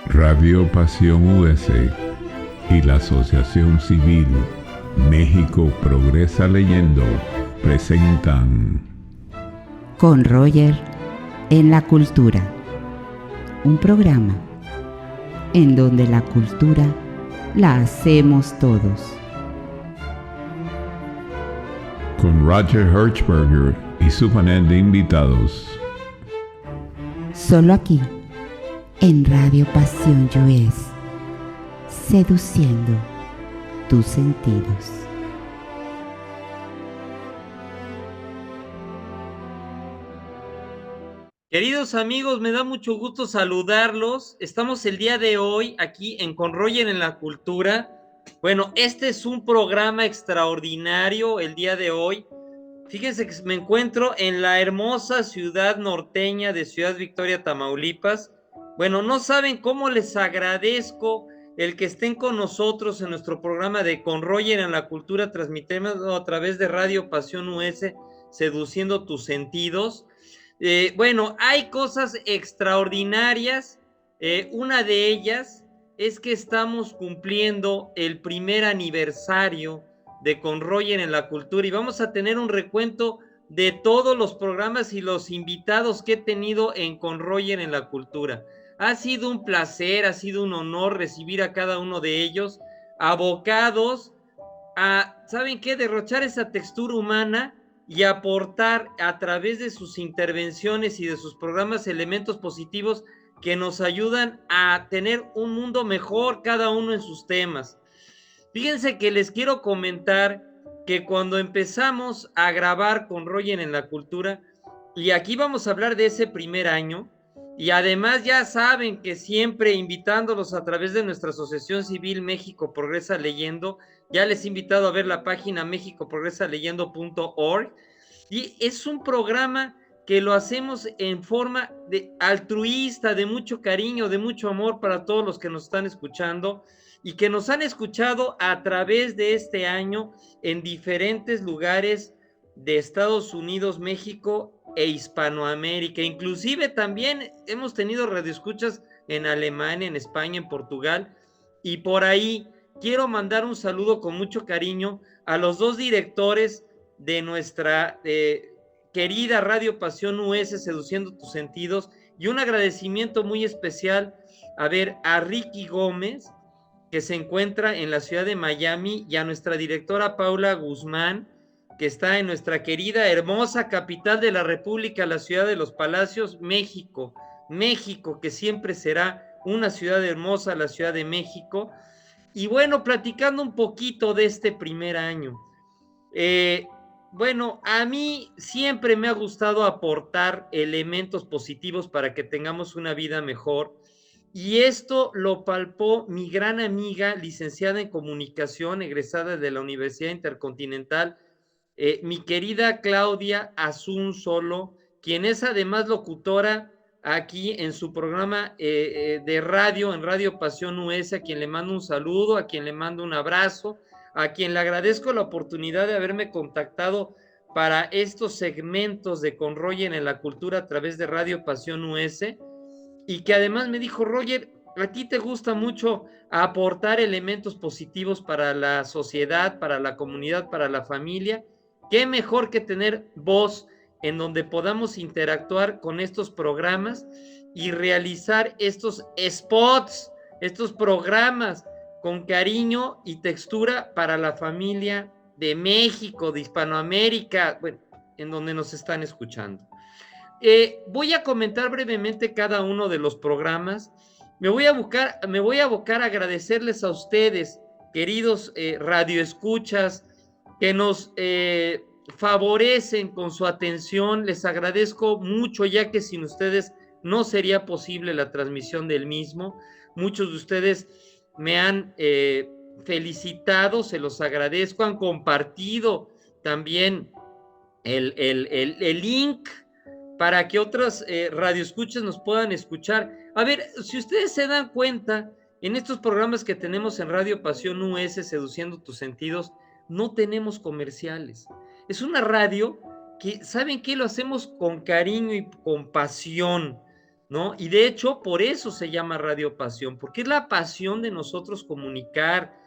Radio Pasión US y la Asociación Civil México Progresa Leyendo presentan Con Roger en la Cultura, un programa en donde la cultura la hacemos todos. Con Roger Hertzberger y su panel de invitados. Solo aquí, en Radio Pasión US, seduciendo tus sentidos. Queridos amigos, me da mucho gusto saludarlos. Estamos el día de hoy aquí en Con Roger en la Cultura. Bueno, este es un programa extraordinario el día de hoy. Fíjense que me encuentro en la hermosa ciudad norteña de Ciudad Victoria, Tamaulipas. Bueno, no saben cómo les agradezco el que estén con nosotros en nuestro programa de Con Roger en la Cultura, transmitiendo a través de Radio Pasión US, seduciendo tus sentidos. Bueno, hay cosas extraordinarias. Una de ellas es que estamos cumpliendo el primer aniversario de Con Roger en la Cultura y vamos a tener un recuento de todos los programas y los invitados que he tenido en Con Roger en la Cultura. Ha sido un placer, ha sido un honor recibir a cada uno de ellos, abocados a, ¿saben qué? Derrochar esa textura humana y aportar a través de sus intervenciones y de sus programas elementos positivos que nos ayudan a tener un mundo mejor cada uno en sus temas. Fíjense que les quiero comentar que cuando empezamos a grabar con Roger en la Cultura, y aquí vamos a hablar de ese primer año, y además ya saben que siempre invitándolos a través de nuestra Asociación Civil México Progresa Leyendo, ya les he invitado a ver la página mexicoprogresaleyendo.org, y es un programa que lo hacemos en forma de altruista, de mucho cariño, de mucho amor para todos los que nos están escuchando y que nos han escuchado a través de este año en diferentes lugares de Estados Unidos, México e Hispanoamérica. Inclusive también hemos tenido radioescuchas en Alemania, en España, en Portugal, y por ahí quiero mandar un saludo con mucho cariño a los dos directores de nuestra querida Radio Pasión US, Seduciendo tus Sentidos, y un agradecimiento muy especial a Ricky Gómez, que se encuentra en la ciudad de Miami, y a nuestra directora Paula Guzmán, que está en nuestra querida, hermosa capital de la República, la ciudad de los Palacios, México. México, que siempre será una ciudad hermosa, la Ciudad de México. Y bueno, platicando un poquito de este primer año. Bueno, a mí siempre me ha gustado aportar elementos positivos para que tengamos una vida mejor. Y esto lo palpó mi gran amiga, licenciada en comunicación, egresada de la Universidad Intercontinental, mi querida Claudia Azun Solo, quien es además locutora aquí en su programa de radio, en Radio Pasión US, a quien le mando un saludo, a quien le mando un abrazo, a quien le agradezco la oportunidad de haberme contactado para estos segmentos de Con Roger en la Cultura a través de Radio Pasión US, y que además me dijo: Roger, a ti te gusta mucho aportar elementos positivos para la sociedad, para la comunidad, para la familia. Qué mejor que tener voz en donde podamos interactuar con estos programas y realizar estos spots, estos programas con cariño y textura para la familia de México, de Hispanoamérica, bueno, en donde nos están escuchando. Voy a comentar brevemente cada uno de los programas. Me voy a abocar a agradecerles a ustedes, queridos radioescuchas, que nos favorecen con su atención. Les agradezco mucho, ya que sin ustedes no sería posible la transmisión del mismo. Muchos de ustedes me han felicitado, se los agradezco, han compartido también el link para que otras radioescuchas nos puedan escuchar. A ver, si ustedes se dan cuenta, en estos programas que tenemos en Radio Pasión US, Seduciendo tus Sentidos, no tenemos comerciales. Es una radio que, ¿saben qué? Lo hacemos con cariño y con pasión. ¿no? Y de hecho, por eso se llama Radio Pasión, porque es la pasión de nosotros comunicar.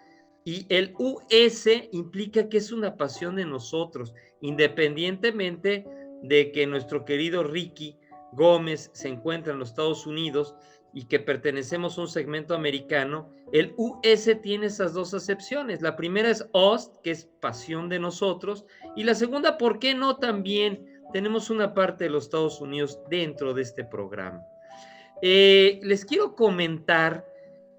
Y el US implica que es una pasión de nosotros, independientemente de que nuestro querido Ricky Gómez se encuentra en los Estados Unidos y que pertenecemos a un segmento americano. El US tiene esas dos acepciones. La primera es Us, que es pasión de nosotros, y la segunda, ¿por qué no? También tenemos una parte de los Estados Unidos dentro de este programa. Les quiero comentar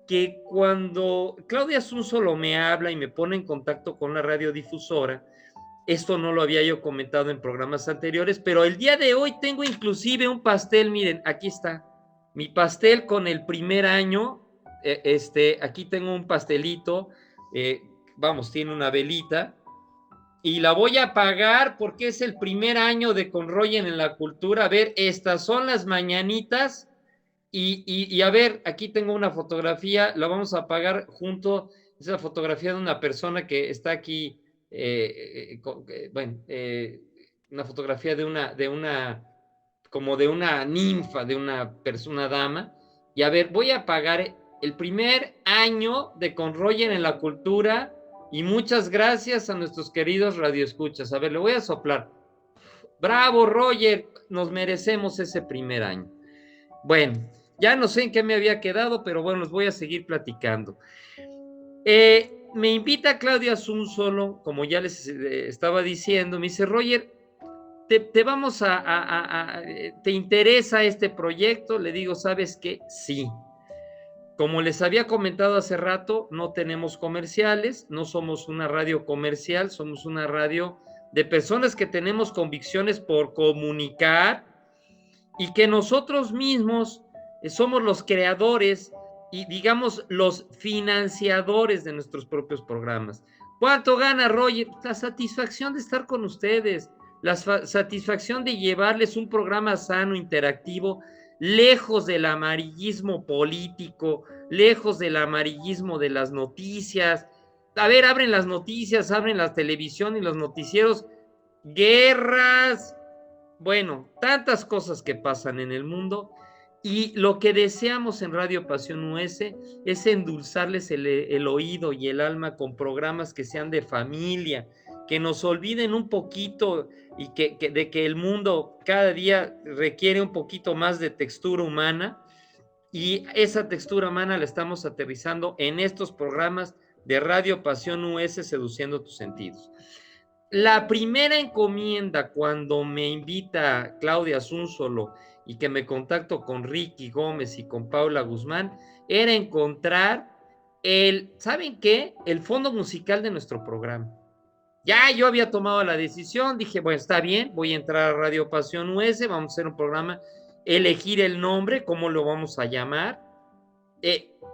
que cuando Claudia Zúñolo me habla y me pone en contacto con la radiodifusora, esto no lo había yo comentado en programas anteriores, pero el día de hoy tengo inclusive un pastel, miren, aquí está, mi pastel con el primer año, aquí tengo un pastelito, vamos, tiene una velita, y la voy a pagar porque es el primer año de Conroyen en la Cultura. A ver, estas son las mañanitas. Y a ver, aquí tengo una fotografía, la vamos a pagar junto, es la fotografía de una persona que está aquí, una fotografía como de una ninfa, de una persona, dama, y a ver, voy a pagar el primer año de Conroyen en la Cultura, y muchas gracias a nuestros queridos radioescuchas. A ver, le voy a soplar. Bravo, Roger, nos merecemos ese primer año. Bueno, ya no sé en qué me había quedado, pero bueno, les voy a seguir platicando. Me invita Claudia Zúñolo, como ya les estaba diciendo, me dice, Roger, ¿te interesa este proyecto? Le digo, ¿sabes qué? Sí. Como les había comentado hace rato, no tenemos comerciales, no somos una radio comercial, somos una radio de personas que tenemos convicciones por comunicar y que nosotros mismos somos los creadores y, digamos, los financiadores de nuestros propios programas. ¿Cuánto gana Roger? La satisfacción de estar con ustedes, la satisfacción de llevarles un programa sano, interactivo, lejos del amarillismo político, lejos del amarillismo de las noticias. A ver, abren las noticias, abren la televisión y los noticieros, guerras, bueno, tantas cosas que pasan en el mundo, y lo que deseamos en Radio Pasión US es endulzarles el oído y el alma con programas que sean de familia, que nos olviden un poquito y de que el mundo cada día requiere un poquito más de textura humana, y esa textura humana la estamos aterrizando en estos programas de Radio Pasión US, seduciendo tus sentidos. La primera encomienda cuando me invita Claudia Zúñolo y que me contacto con Ricky Gómez y con Paula Guzmán, era encontrar ¿saben qué? El fondo musical de nuestro programa. Ya yo había tomado la decisión, dije, bueno, está bien, voy a entrar a Radio Pasión US, vamos a hacer un programa, elegir el nombre, cómo lo vamos a llamar,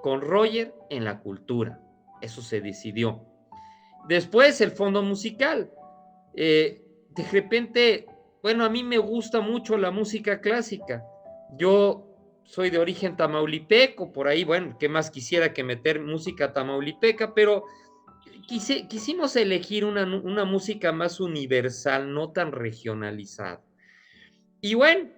con Roger en la Cultura. Eso se decidió. Después el fondo musical. De repente, bueno, a mí me gusta mucho la música clásica. Yo soy de origen tamaulipeco, por ahí, bueno, ¿qué más quisiera que meter música tamaulipeca? Pero quisimos elegir una música más universal, no tan regionalizada. Y bueno,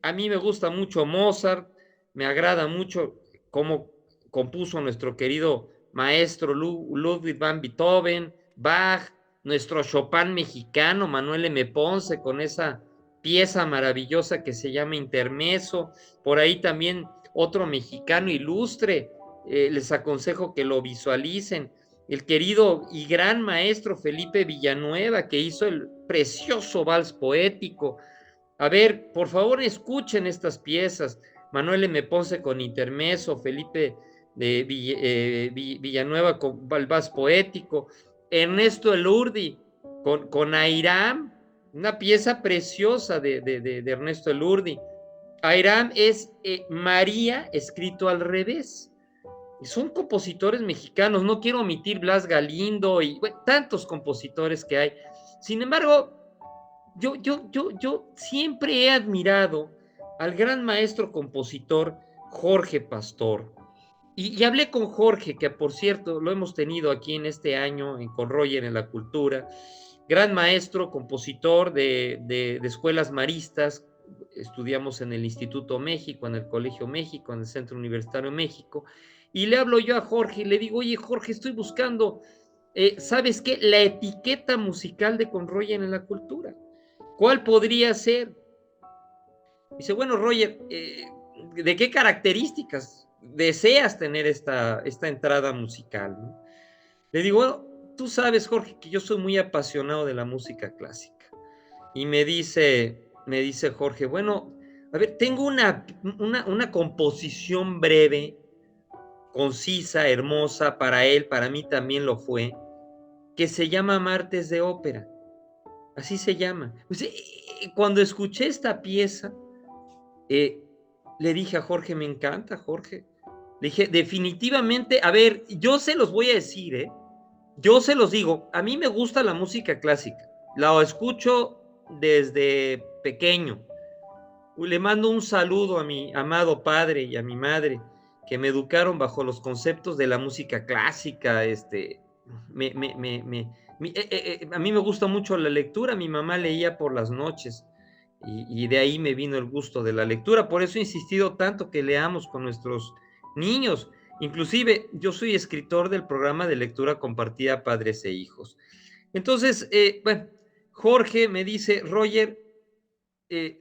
a mí me gusta mucho Mozart, me agrada mucho cómo compuso nuestro querido maestro Ludwig van Beethoven, Bach, nuestro Chopin mexicano, Manuel M. Ponce, con esa pieza maravillosa que se llama Intermezzo, por ahí también otro mexicano ilustre, les aconsejo que lo visualicen, el querido y gran maestro Felipe Villanueva, que hizo el precioso vals poético. A ver, por favor, escuchen estas piezas, Manuel M. Ponce con Intermezzo, Felipe Villanueva con el vals poético, Ernesto Elurdi con Airam, una pieza preciosa de Ernesto Elurdi. Airam es María escrito al revés. Son compositores mexicanos, no quiero omitir Blas Galindo y bueno, tantos compositores que hay. Sin embargo, yo siempre he admirado al gran maestro compositor Jorge Pastor. Y hablé con Jorge, que por cierto lo hemos tenido aquí en este año con Roger en la Cultura, gran maestro, compositor de escuelas maristas, estudiamos en el Instituto México, en el Colegio México, en el Centro Universitario México, y le hablo yo a Jorge y le digo, oye Jorge, estoy buscando, ¿sabes qué? La etiqueta musical de Conroyen en la cultura. ¿Cuál podría ser? Dice, bueno, Roger, ¿de qué características deseas tener esta entrada musical, ¿no? Le digo, bueno, tú sabes, Jorge, que yo soy muy apasionado de la música clásica. Y me dice Jorge, bueno, a ver, tengo una composición breve, concisa, hermosa, para él, para mí también lo fue, que se llama Martes de Ópera. Así se llama. Pues, cuando escuché esta pieza, eh, le dije a Jorge, me encanta, Jorge. Le dije, definitivamente, a ver, yo se los voy a decir, yo se los digo, a mí me gusta la música clásica, la escucho desde pequeño. Le mando un saludo a mi amado padre y a mi madre, que me educaron bajo los conceptos de la música clásica. A mí me gusta mucho la lectura, mi mamá leía por las noches y de ahí me vino el gusto de la lectura. Por eso he insistido tanto que leamos con nuestros niños. Inclusive yo soy escritor del programa de lectura compartida Padres e Hijos. Entonces, bueno, Jorge me dice, Roger,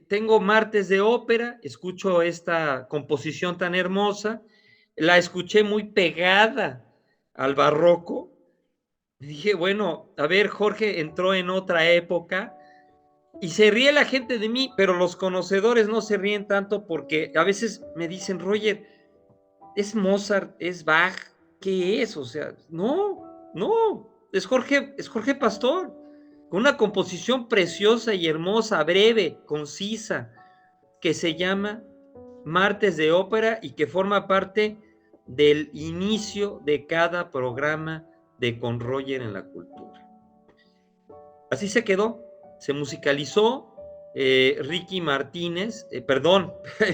tengo Martes de Ópera, escucho esta composición tan hermosa, la escuché muy pegada al barroco. Dije, bueno, a ver, Jorge entró en otra época y se ríe la gente de mí, pero los conocedores no se ríen tanto porque a veces me dicen, Roger, ¿es Mozart? ¿Es Bach? ¿Qué es? O sea, no, es Jorge Pastor, con una composición preciosa y hermosa, breve, concisa, que se llama Martes de Ópera y que forma parte del inicio de cada programa de Conroyer en la cultura. Así se quedó, se musicalizó. Ricky Martínez, perdón,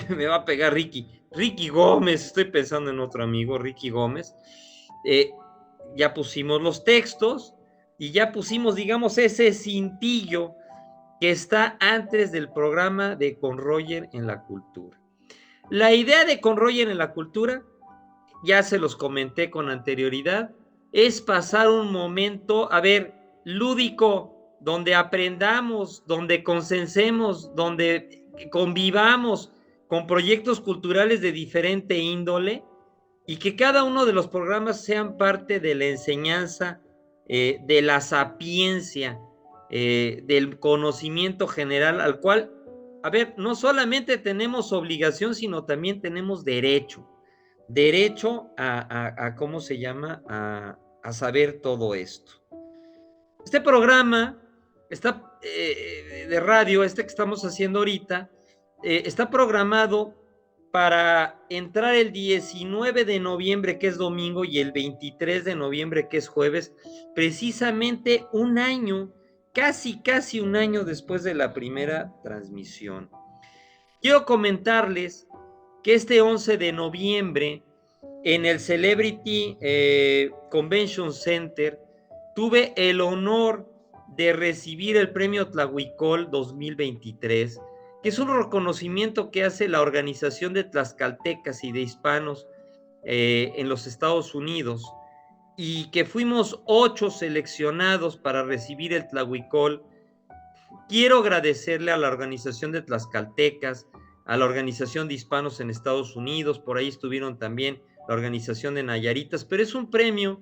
me va a pegar Ricky Gómez, estoy pensando en otro amigo, Ricky Gómez. Ya pusimos los textos y ya pusimos, digamos, ese cintillo que está antes del programa de Conroyer en la cultura. La idea de Conroyer en la cultura, ya se los comenté con anterioridad, es pasar un momento, a ver, lúdico, donde aprendamos, donde consensemos, donde convivamos con proyectos culturales de diferente índole y que cada uno de los programas sean parte de la enseñanza, de la sapiencia, del conocimiento general al cual, a ver, no solamente tenemos obligación, sino también tenemos derecho a ¿cómo se llama? A saber todo esto. Este programa está de radio, que estamos haciendo ahorita, está programado para entrar el 19 de noviembre, que es domingo, y el 23 de noviembre, que es jueves, precisamente un año, casi un año después de la primera transmisión. Quiero comentarles que este 11 de noviembre, en el Celebrity Convention Center, tuve el honor de recibir el premio Tlahuicol 2023, que es un reconocimiento que hace la Organización de Tlaxcaltecas y de Hispanos en los Estados Unidos, y que fuimos 8 seleccionados para recibir el Tlahuicol. Quiero agradecerle a la Organización de Tlaxcaltecas, a la Organización de Hispanos en Estados Unidos, por ahí estuvieron también la Organización de Nayaritas, pero es un premio,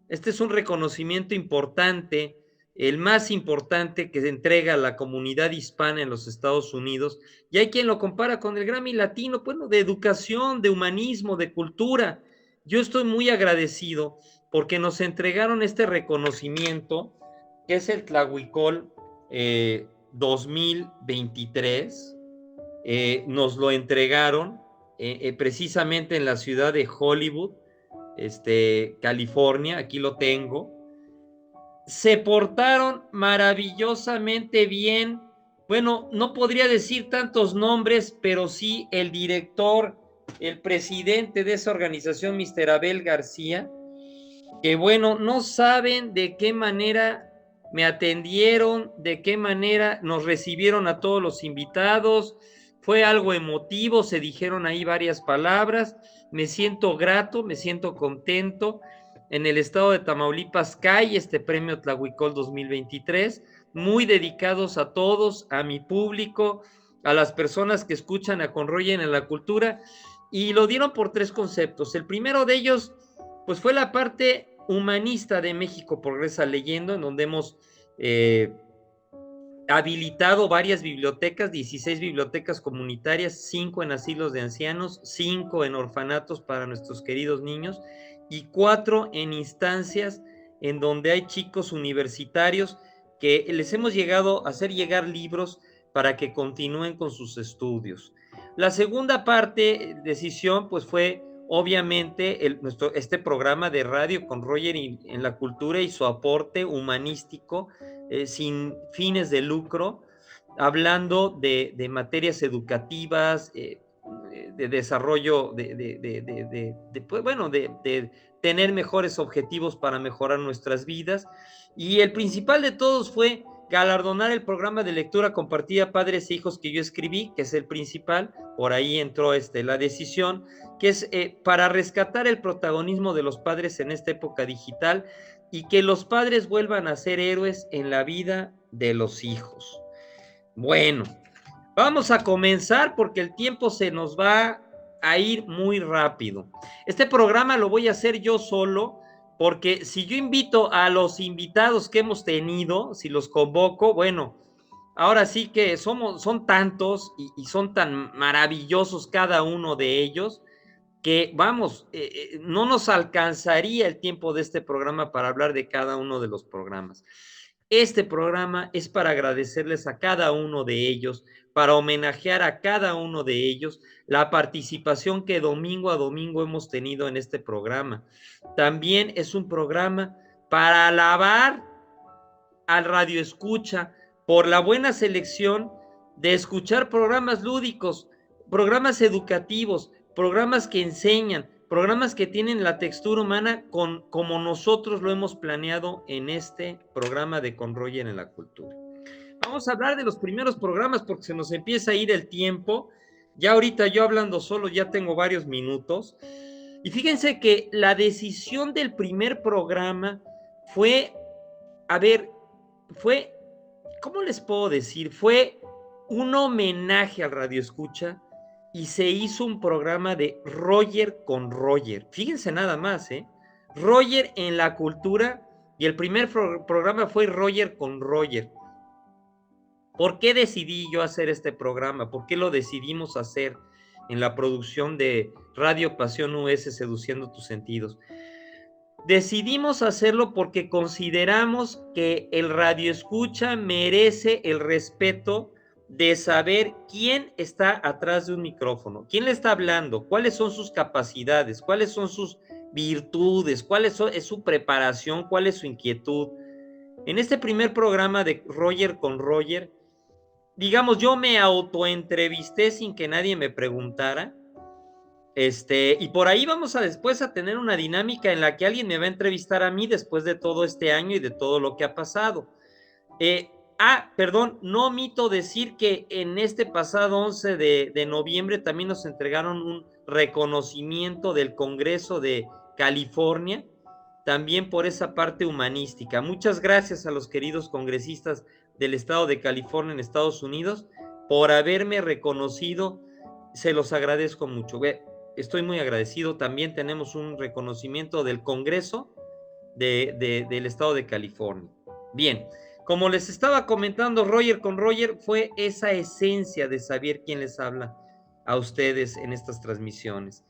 este es un reconocimiento importante, el más importante que se entrega a la comunidad hispana en los Estados Unidos, y hay quien lo compara con el Grammy Latino, bueno, de educación, de humanismo, de cultura. Yo estoy muy agradecido porque nos entregaron este reconocimiento, que es el Tlahuicol 2023, nos lo entregaron precisamente en la ciudad de Hollywood, California, aquí lo tengo. Se portaron maravillosamente bien. Bueno, no podría decir tantos nombres, pero sí el director, el presidente de esa organización, Mr. Abel García, que bueno, no saben de qué manera me atendieron, de qué manera nos recibieron a todos los invitados. Fue algo emotivo, se dijeron ahí varias palabras. Me siento grato, me siento contento. En el estado de Tamaulipas cae este premio Tlahuicol 2023, muy dedicados a todos, a mi público, a las personas que escuchan a Conroyen en la Cultura, y lo dieron por 3 conceptos. El primero de ellos, pues fue la parte humanista de México Progresa Leyendo, en donde hemos habilitado varias bibliotecas, 16 bibliotecas comunitarias, 5 en asilos de ancianos, 5 en orfanatos para nuestros queridos niños y 4 en instancias en donde hay chicos universitarios que les hemos llegado a hacer llegar libros para que continúen con sus estudios. La segunda parte, decisión, pues fue obviamente este programa de radio con Roger en la Cultura y su aporte humanístico sin fines de lucro, hablando de materias educativas, de desarrollo, pues, bueno, de tener mejores objetivos para mejorar nuestras vidas. Y el principal de todos fue galardonar el programa de lectura compartida Padres e Hijos que yo escribí, que es el principal. Por ahí entró la decisión, que es para rescatar el protagonismo de los padres en esta época digital y que los padres vuelvan a ser héroes en la vida de los hijos. Bueno, vamos a comenzar porque el tiempo se nos va a ir muy rápido. Este programa lo voy a hacer yo solo, porque si yo invito a los invitados que hemos tenido, si los convoco, bueno, ahora sí que son tantos y son tan maravillosos cada uno de ellos, que vamos, no nos alcanzaría el tiempo de este programa para hablar de cada uno de los programas. Este programa es para agradecerles a cada uno de ellos, para homenajear a cada uno de ellos la participación que domingo a domingo hemos tenido en este programa. También es un programa para alabar al Radio Escucha por la buena selección de escuchar programas lúdicos, programas educativos, programas que enseñan, programas que tienen la textura humana como nosotros lo hemos planeado en este programa de Conroyen en la Cultura. Vamos a hablar de los primeros programas porque se nos empieza a ir el tiempo. Ya ahorita yo hablando solo ya tengo varios minutos. Y fíjense que la decisión del primer programa fue, ¿cómo les puedo decir? Fue un homenaje al Radio Escucha y se hizo un programa de Roger con Roger. Fíjense nada más, Roger en la Cultura, y el primer programa fue Roger con Roger. ¿Por qué decidí yo hacer este programa? ¿Por qué lo decidimos hacer en la producción de Radio Pasión US Seduciendo tus Sentidos? Decidimos hacerlo porque consideramos que el Radio Escucha merece el respeto de saber quién está atrás de un micrófono, quién le está hablando, cuáles son sus capacidades, cuáles son sus virtudes, es su preparación, cuál es su inquietud. En este primer programa de Roger con Roger, digamos, yo me autoentrevisté sin que nadie me preguntara. Y por ahí vamos a después a tener una dinámica en la que alguien me va a entrevistar a mí después de todo este año y de todo lo que ha pasado. Perdón, no omito decir que en este pasado 11 de noviembre también nos entregaron un reconocimiento del Congreso de California, también por esa parte humanística. Muchas gracias a los queridos congresistas del estado de California en Estados Unidos por haberme reconocido, se los agradezco mucho. Estoy muy agradecido. También tenemos un reconocimiento del Congreso del estado de California. Bien, como les estaba comentando, Roger con Roger fue esa esencia de saber quién les habla a ustedes en estas transmisiones.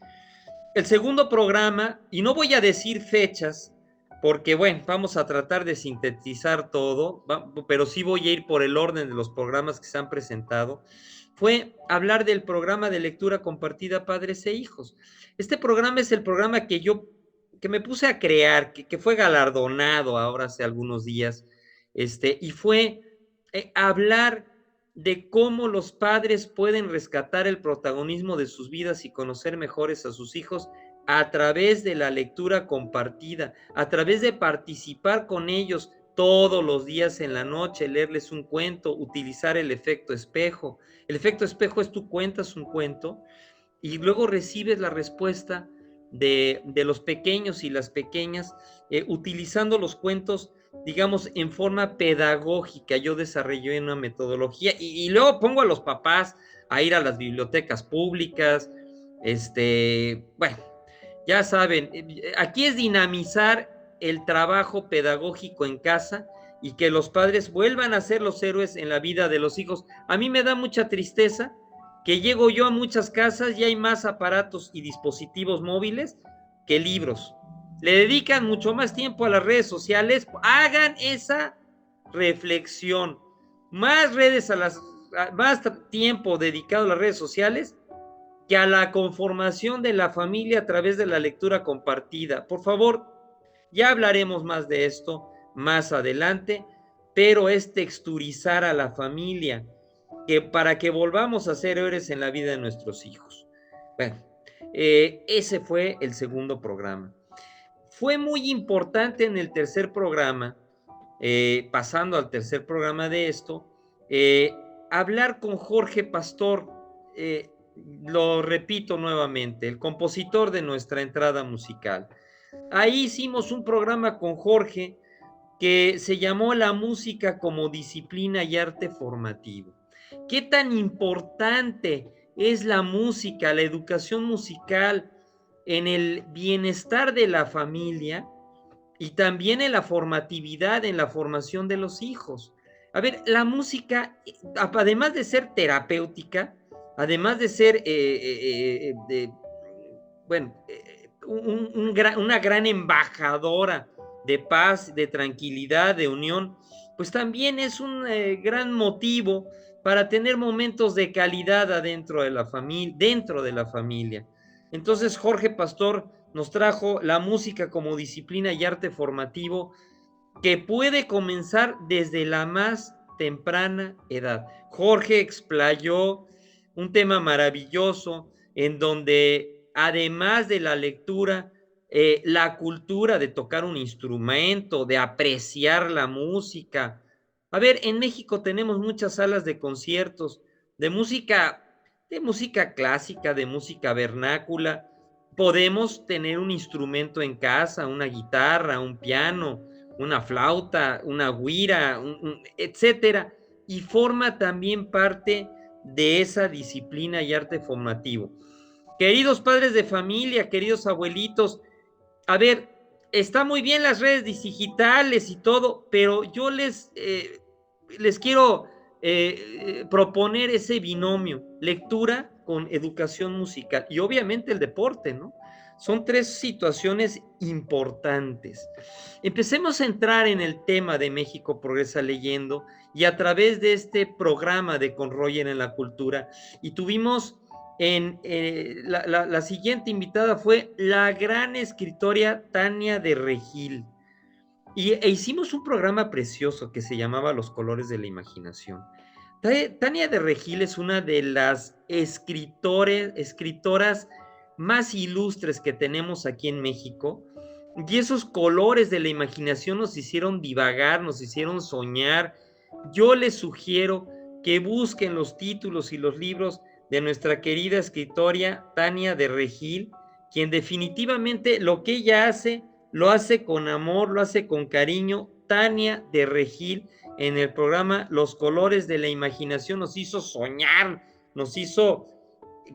El segundo programa, y no voy a decir fechas, porque bueno, vamos a tratar de sintetizar todo, pero sí voy a ir por el orden de los programas que se han presentado, fue hablar del programa de lectura compartida Padres e Hijos. Este programa es el programa que me puse a crear, que fue galardonado ahora hace algunos días, y fue hablar de cómo los padres pueden rescatar el protagonismo de sus vidas y conocer mejores a sus hijos a través de la lectura compartida, a través de participar con ellos todos los días en la noche, leerles un cuento, utilizar el efecto espejo. El efecto espejo es tú cuentas un cuento y luego recibes la respuesta de los pequeños y las pequeñas, utilizando los cuentos, digamos, en forma pedagógica. Yo desarrollé una metodología y luego pongo a los papás a ir a las bibliotecas públicas. Bueno, ya saben, aquí es dinamizar el trabajo pedagógico en casa y que los padres vuelvan a ser los héroes en la vida de los hijos. A mí me da mucha tristeza que llego yo a muchas casas y hay más aparatos y dispositivos móviles que libros. Le dedican mucho más tiempo a las redes sociales. Hagan esa reflexión. Más tiempo dedicado a las redes sociales que a la conformación de la familia a través de la lectura compartida. Por favor, ya hablaremos más de esto más adelante, pero es texturizar a la familia para que volvamos a ser héroes en la vida de nuestros hijos. Bueno, ese fue el segundo programa. Fue muy importante en el tercer programa, pasando al tercer programa de esto, hablar con Jorge Pastor, lo repito nuevamente, el compositor de nuestra entrada musical. Ahí hicimos un programa con Jorge que se llamó La música como disciplina y arte formativo. ¿Qué tan importante es la música, la educación musical en el bienestar de la familia y también en la formatividad, en la formación de los hijos? A ver, la música, además de ser terapéutica, además de ser, una gran embajadora de paz, de tranquilidad, de unión, pues también es un gran motivo para tener momentos de calidad dentro de la familia. Entonces Jorge Pastor nos trajo la música como disciplina y arte formativo que puede comenzar desde la más temprana edad. Jorge explayó un tema maravilloso en donde, además de la lectura, la cultura de tocar un instrumento, de apreciar la música. A ver, en México tenemos muchas salas de conciertos de música clásica, de música vernácula. Podemos tener un instrumento en casa, una guitarra, un piano, una flauta, una güira, etcétera, y forma también parte de esa disciplina y arte formativo. Queridos padres de familia, queridos abuelitos, a ver, está muy bien las redes digitales y todo, pero yo les quiero proponer ese binomio, lectura con educación musical y obviamente el deporte, ¿no? Son tres situaciones importantes. Empecemos a entrar en el tema de México Progresa Leyendo y a través de este programa de Con Roger en la Cultura, y tuvimos la siguiente invitada fue la gran escritora Tania de Regil, e hicimos un programa precioso que se llamaba Los Colores de la Imaginación. Tania de Regil es una de las escritoras más ilustres que tenemos aquí en México, y esos colores de la imaginación nos hicieron divagar, nos hicieron soñar. Yo les sugiero que busquen los títulos y los libros de nuestra querida escritora Tania de Regil, quien definitivamente lo que ella hace, lo hace con amor, lo hace con cariño. Tania de Regil en el programa Los Colores de la Imaginación nos hizo soñar, nos hizo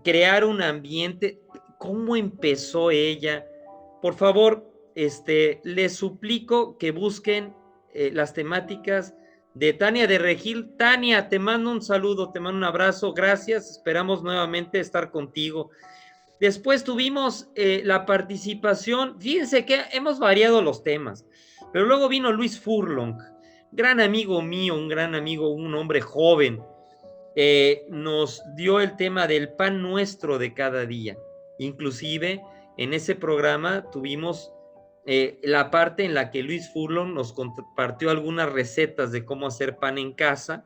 crear un ambiente. ¿Cómo empezó ella? Por favor, les suplico que busquen las temáticas de Tania de Regil. Tania, te mando un saludo, te mando un abrazo, gracias, esperamos nuevamente estar contigo. Después tuvimos la participación, fíjense que hemos variado los temas, pero luego vino Luis Furlong, gran amigo mío, un gran amigo, un hombre joven, nos dio el tema del pan nuestro de cada día. Inclusive en ese programa tuvimos la parte en la que Luis Furlong nos compartió algunas recetas de cómo hacer pan en casa.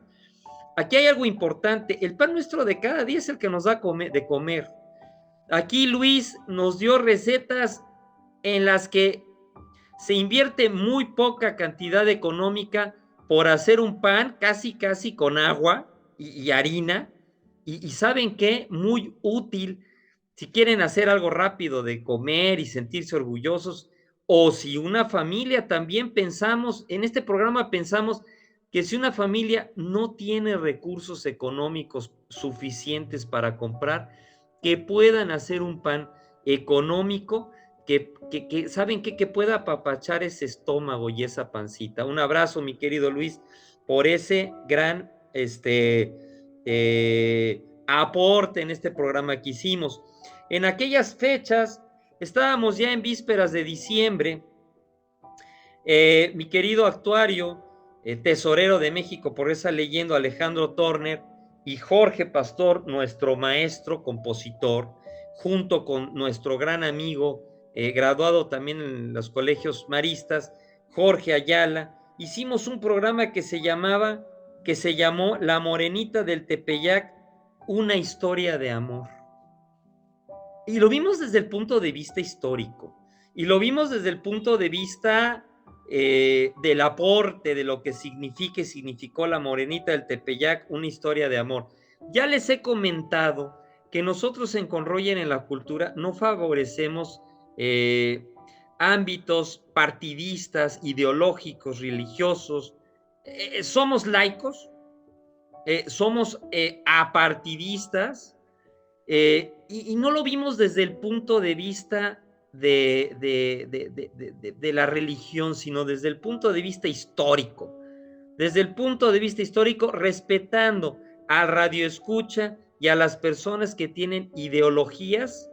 Aquí hay algo importante, el pan nuestro de cada día es el que nos da de comer. Aquí Luis nos dio recetas en las que se invierte muy poca cantidad económica por hacer un pan casi con agua y harina, y ¿saben qué? Muy útil si quieren hacer algo rápido de comer y sentirse orgullosos, o si una familia también pensamos, en este programa pensamos que si una familia no tiene recursos económicos suficientes para comprar, que puedan hacer un pan económico que ¿saben qué? Que pueda apapachar ese estómago y esa pancita. Un abrazo, mi querido Luis, por ese gran aporte en este programa que hicimos. En aquellas fechas, estábamos ya en vísperas de diciembre. Mi querido actuario, tesorero de México por esa leyenda, Alejandro Torner, y Jorge Pastor, nuestro maestro compositor, junto con nuestro gran amigo, graduado también en los colegios maristas, Jorge Ayala, hicimos un programa que se llamó La Morenita del Tepeyac, una historia de amor. Y lo vimos desde el punto de vista histórico, y lo vimos desde el punto de vista del aporte, de lo que significó la Morenita del Tepeyac, una historia de amor. Ya les he comentado que nosotros en Conroyen en la Cultura no favorecemos ámbitos partidistas, ideológicos, religiosos. Somos laicos, somos apartidistas, y no lo vimos desde el punto de vista de la religión, sino desde el punto de vista histórico. Desde el punto de vista histórico, respetando al radioescucha y a las personas que tienen ideologías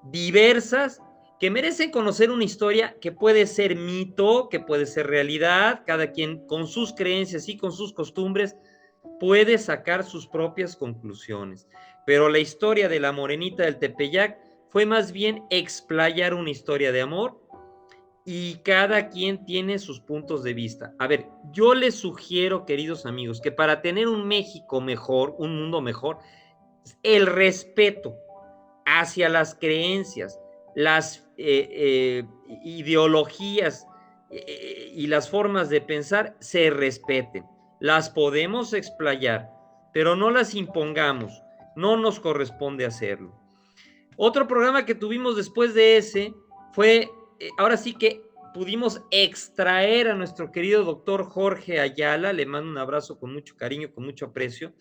diversas, que merecen conocer una historia que puede ser mito, que puede ser realidad, cada quien con sus creencias y con sus costumbres puede sacar sus propias conclusiones. Pero la historia de la Morenita del Tepeyac fue más bien explayar una historia de amor, y cada quien tiene sus puntos de vista. A ver, yo les sugiero, queridos amigos, que para tener un México mejor, un mundo mejor, el respeto hacia las creencias, las ideologías y las formas de pensar se respeten. Las podemos explayar, pero no las impongamos. No nos corresponde hacerlo. Otro programa que tuvimos después de ese fue, ahora sí que pudimos extraer a nuestro querido doctor Jorge Ayala, le mando un abrazo con mucho cariño, con mucho aprecio,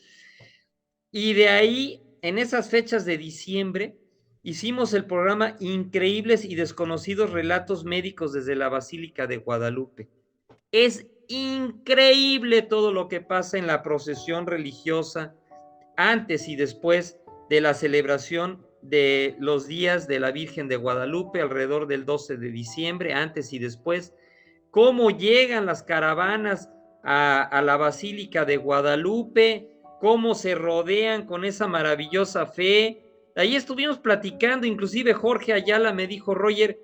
y de ahí, en esas fechas de diciembre, hicimos el programa Increíbles y Desconocidos Relatos Médicos desde la Basílica de Guadalupe. Es increíble todo lo que pasa en la procesión religiosa antes y después de la celebración de los días de la Virgen de Guadalupe, alrededor del 12 de diciembre, antes y después, cómo llegan las caravanas a la Basílica de Guadalupe, cómo se rodean con esa maravillosa fe. Ahí estuvimos platicando, inclusive Jorge Ayala me dijo, Roger,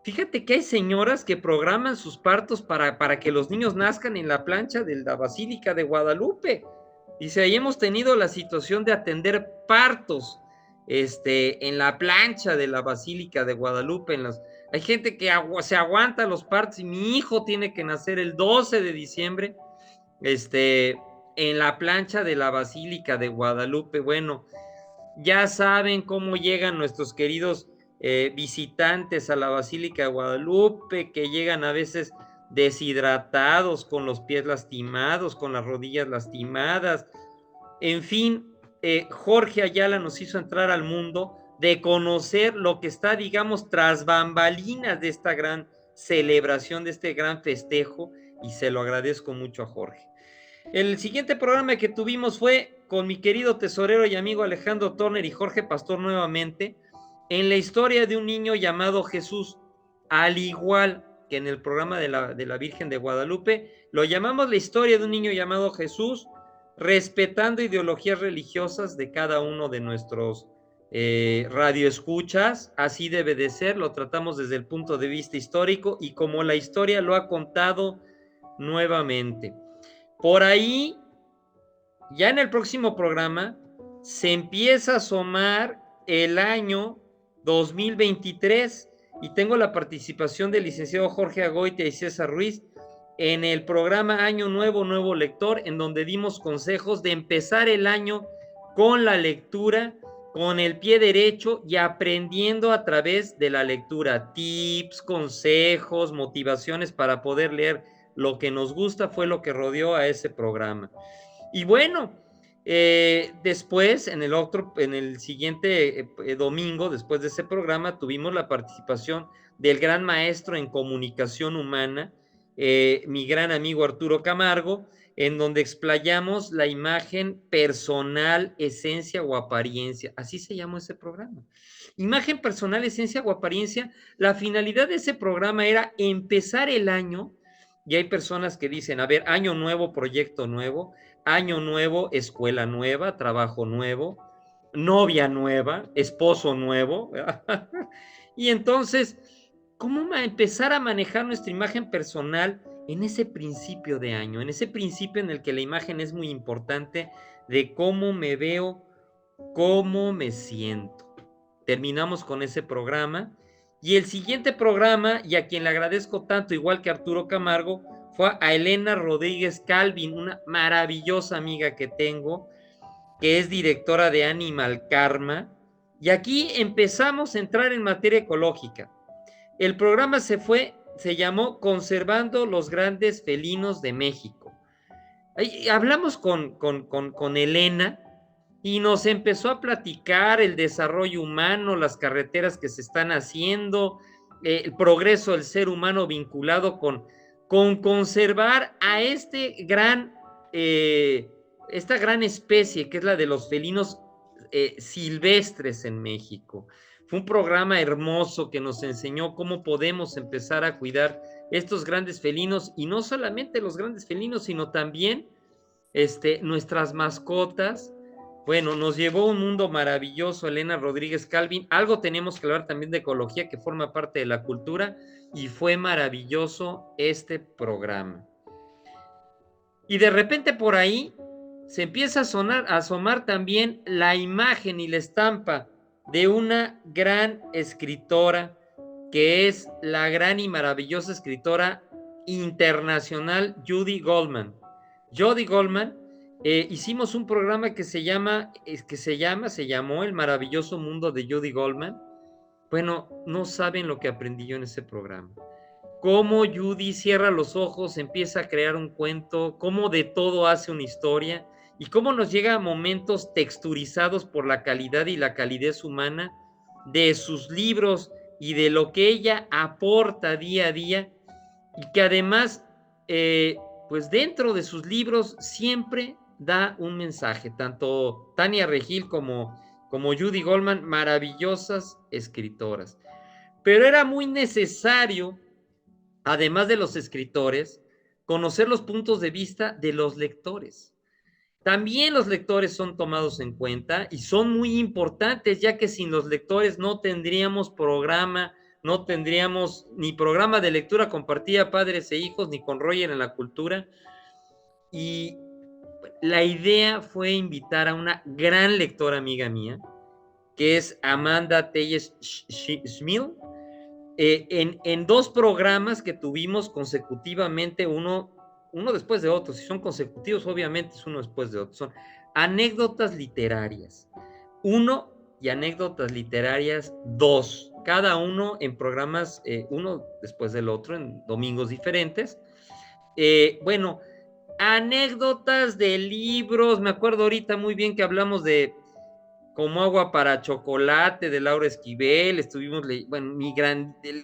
fíjate que hay señoras que programan sus partos para que los niños nazcan en la plancha de la Basílica de Guadalupe. Dice, ahí hemos tenido la situación de atender partos en la plancha de la Basílica de Guadalupe. Hay gente que se aguanta los partos, y mi hijo tiene que nacer el 12 de diciembre en la plancha de la Basílica de Guadalupe. Bueno, ya saben cómo llegan nuestros queridos visitantes a la Basílica de Guadalupe, que llegan a veces deshidratados, con los pies lastimados, con las rodillas lastimadas. En fin, Jorge Ayala nos hizo entrar al mundo de conocer lo que está, digamos, tras bambalinas de esta gran celebración, de este gran festejo, y se lo agradezco mucho a Jorge. El siguiente programa que tuvimos fue con mi querido tesorero y amigo Alejandro Torner y Jorge Pastor nuevamente, en la historia de un niño llamado Jesús, al igual que en el programa de la Virgen de Guadalupe, lo llamamos la historia de un niño llamado Jesús, respetando ideologías religiosas de cada uno de nuestros radioescuchas. Así debe de ser, lo tratamos desde el punto de vista histórico y como la historia lo ha contado nuevamente. Por ahí, ya en el próximo programa, se empieza a asomar el año 2023, y tengo la participación del licenciado Jorge Agoitia y César Ruiz en el programa Año Nuevo, Nuevo Lector, en donde dimos consejos de empezar el año con la lectura, con el pie derecho y aprendiendo a través de la lectura. Tips, consejos, motivaciones para poder leer lo que nos gusta fue lo que rodeó a ese programa. Y bueno, después, en el siguiente domingo, después de ese programa, tuvimos la participación del gran maestro en comunicación humana, mi gran amigo Arturo Camargo, en donde explayamos la imagen personal, esencia o apariencia. Así se llamó ese programa. Imagen personal, esencia o apariencia. La finalidad de ese programa era empezar el año, y hay personas que dicen, a ver, año nuevo, proyecto nuevo, año nuevo, escuela nueva, trabajo nuevo, novia nueva, esposo nuevo. Y entonces, ¿cómo empezar a manejar nuestra imagen personal en ese principio de año? En ese principio en el que la imagen es muy importante de cómo me veo, cómo me siento. Terminamos con ese programa. Y el siguiente programa, y a quien le agradezco tanto, igual que Arturo Camargo, fue a Elena Rodríguez Calvin, una maravillosa amiga que tengo, que es directora de Animal Karma. Y aquí empezamos a entrar en materia ecológica. El programa se llamó Conservando los Grandes Felinos de México. Hablamos con Elena y nos empezó a platicar el desarrollo humano, las carreteras que se están haciendo, el progreso del ser humano vinculado con conservar a esta gran especie que es la de los felinos silvestres en México. Fue un programa hermoso que nos enseñó cómo podemos empezar a cuidar estos grandes felinos, y no solamente los grandes felinos, sino también nuestras mascotas. Bueno, nos llevó a un mundo maravilloso Elena Rodríguez Calvin. Algo tenemos que hablar también de ecología, que forma parte de la cultura, y fue maravilloso este programa. Y de repente por ahí se empieza a asomar también la imagen y la estampa de una gran escritora, que es la gran y maravillosa escritora internacional Judy Goldman. Judy Goldman, hicimos un programa que se llamó El maravilloso mundo de Judy Goldman. Bueno, no saben lo que aprendí yo en ese programa. Cómo Judy cierra los ojos, empieza a crear un cuento, cómo de todo hace una historia, y cómo nos llega a momentos texturizados por la calidad y la calidez humana de sus libros y de lo que ella aporta día a día, y que además, pues dentro de sus libros siempre da un mensaje. Tanto Tania Regil como Judy Goldman, maravillosas escritoras. Pero era muy necesario, además de los escritores, conocer los puntos de vista de los lectores. También los lectores son tomados en cuenta y son muy importantes, ya que sin los lectores no tendríamos programa, no tendríamos ni programa de lectura compartida padres e hijos, ni con Roger en la cultura. Y la idea fue invitar a una gran lectora amiga mía, que es Amanda Telles Schmil, en dos programas que tuvimos consecutivamente, uno después de otro. Si son consecutivos, obviamente es uno después de otro. Son anécdotas literarias 1 y anécdotas literarias 2, cada uno en programas, uno después del otro, en domingos diferentes. Bueno, anécdotas de libros. Me acuerdo ahorita muy bien que hablamos de Como agua para chocolate, de Laura Esquivel. Estuvimos bueno,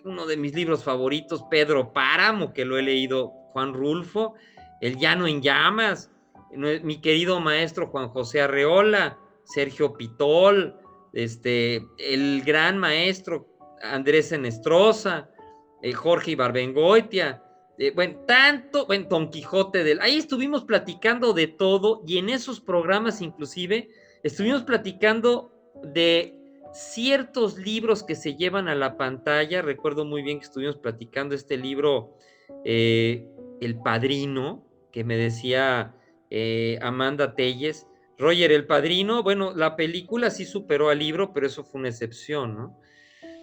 uno de mis libros favoritos, Pedro Páramo, que lo he leído, Juan Rulfo, El llano en llamas, mi querido maestro Juan José Arreola, Sergio Pitol, el gran maestro Andrés Enestrosa, Jorge Ibarbengoitia, Don Quijote ahí estuvimos platicando de todo, y en esos programas inclusive estuvimos platicando de ciertos libros que se llevan a la pantalla. Recuerdo muy bien que estuvimos platicando este libro, El Padrino, que me decía Amanda Telles. Roger, El Padrino, bueno, la película sí superó al libro, pero eso fue una excepción, ¿no?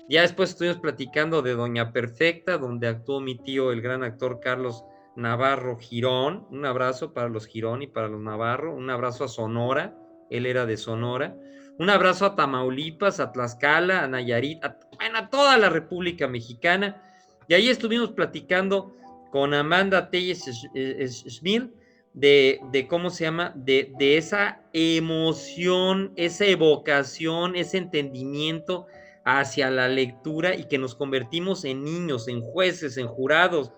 Ya después estuvimos platicando de Doña Perfecta, donde actuó mi tío, el gran actor Carlos Navarro Girón. Un abrazo para los Girón y para los Navarro. Un abrazo a Sonora, él era de Sonora. Un abrazo a Tamaulipas, a Tlaxcala, a Nayarit, bueno, a toda la República Mexicana. Y ahí estuvimos platicando con Amanda Telles Schmil de cómo se llama, de esa emoción, esa evocación, ese entendimiento hacia la lectura, y que nos convertimos en niños, en jueces, en jurados,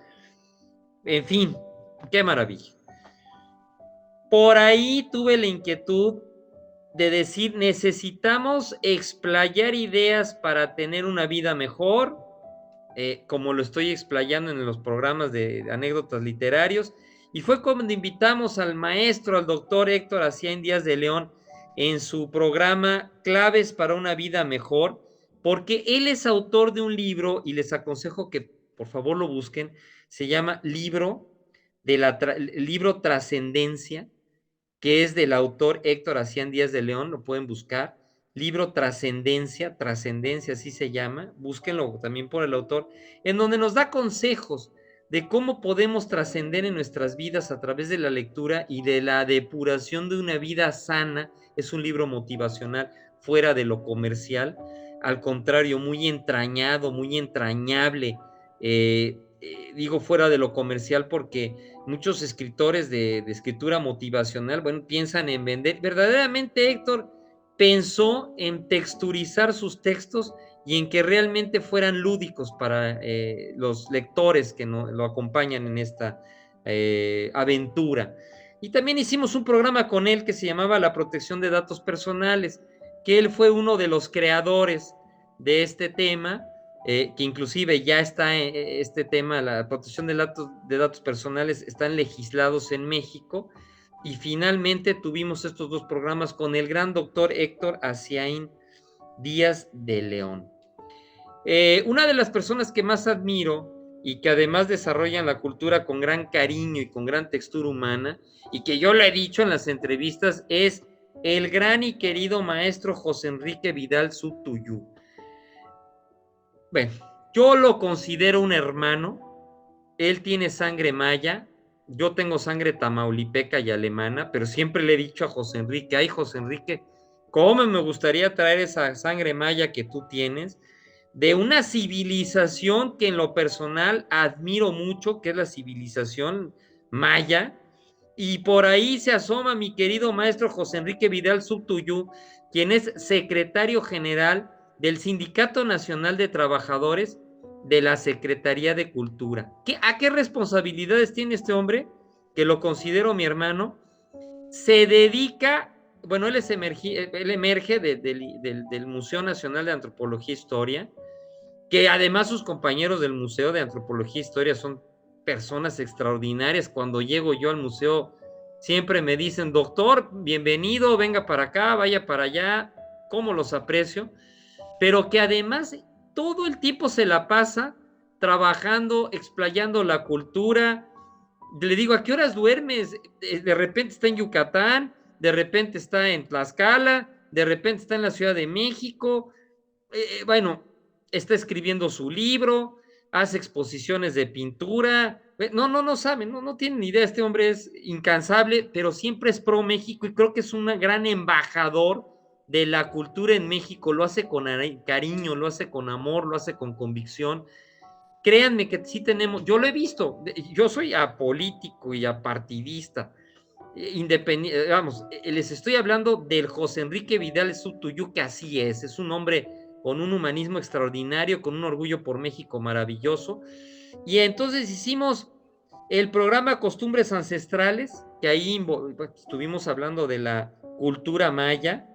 en fin, qué maravilla. Por ahí tuve la inquietud de decir, necesitamos explayar ideas para tener una vida mejor, como lo estoy explayando en los programas de anécdotas literarios, y fue cuando invitamos al maestro, al doctor Héctor Aciain Díaz de León, en su programa Claves para una vida mejor, porque él es autor de un libro, y les aconsejo que por favor lo busquen. Se llama libro Trascendencia, que es del autor Héctor Aciain Díaz de León, lo pueden buscar. Libro Trascendencia, así se llama, búsquenlo también por el autor, en donde nos da consejos de cómo podemos trascender en nuestras vidas a través de la lectura y de la depuración de una vida sana. Es un libro motivacional, fuera de lo comercial, al contrario, muy entrañado, muy entrañable. Digo fuera de lo comercial porque muchos escritores de escritura motivacional, bueno, piensan en vender. Verdaderamente Héctor pensó en texturizar sus textos y en que realmente fueran lúdicos para los lectores que lo acompañan en esta aventura. Y también hicimos un programa con él que se llamaba La protección de datos personales, que él fue uno de los creadores de este tema, que inclusive ya está este tema, la protección de datos personales, están legislados en México. Y finalmente tuvimos estos dos programas con el gran doctor Héctor Aciain Díaz de León. Una de las personas que más admiro y que además desarrollan la cultura con gran cariño y con gran textura humana, y que yo le he dicho en las entrevistas, es el gran y querido maestro José Enrique Vidal Subtuyú. Bueno, yo lo considero un hermano. Él tiene sangre maya, yo tengo sangre tamaulipeca y alemana, pero siempre le he dicho a José Enrique, ay José Enrique, cómo me gustaría traer esa sangre maya que tú tienes, de una civilización que en lo personal admiro mucho, que es la civilización maya. Y por ahí se asoma mi querido maestro José Enrique Vidal Subtuyú, quien es secretario general del Sindicato Nacional de Trabajadores de la Secretaría de Cultura. ¿A qué responsabilidades tiene este hombre? Que lo considero mi hermano. Se dedica, bueno, él emerge del Museo Nacional de Antropología e Historia, que además sus compañeros del Museo de Antropología e Historia son personas extraordinarias. Cuando llego yo al museo, siempre me dicen, doctor, bienvenido, venga para acá, vaya para allá, cómo los aprecio. Pero que además todo el tiempo se la pasa trabajando, explayando la cultura. Le digo, ¿a qué horas duermes? De repente está en Yucatán, de repente está en Tlaxcala, de repente está en la Ciudad de México. Bueno, está escribiendo su libro, hace exposiciones de pintura. No saben, no tienen ni idea. Este hombre es incansable, pero siempre es pro México, y creo que es un gran embajador de la cultura en México. Lo hace con cariño, lo hace con amor, lo hace con convicción. Créanme que sí tenemos, yo lo he visto, yo soy apolítico y apartidista, independiente, vamos, les estoy hablando del José Enrique Vidal Subtuyú, que así es un hombre con un humanismo extraordinario, con un orgullo por México maravilloso. Y entonces hicimos el programa Costumbres Ancestrales, que ahí estuvimos hablando de la cultura maya,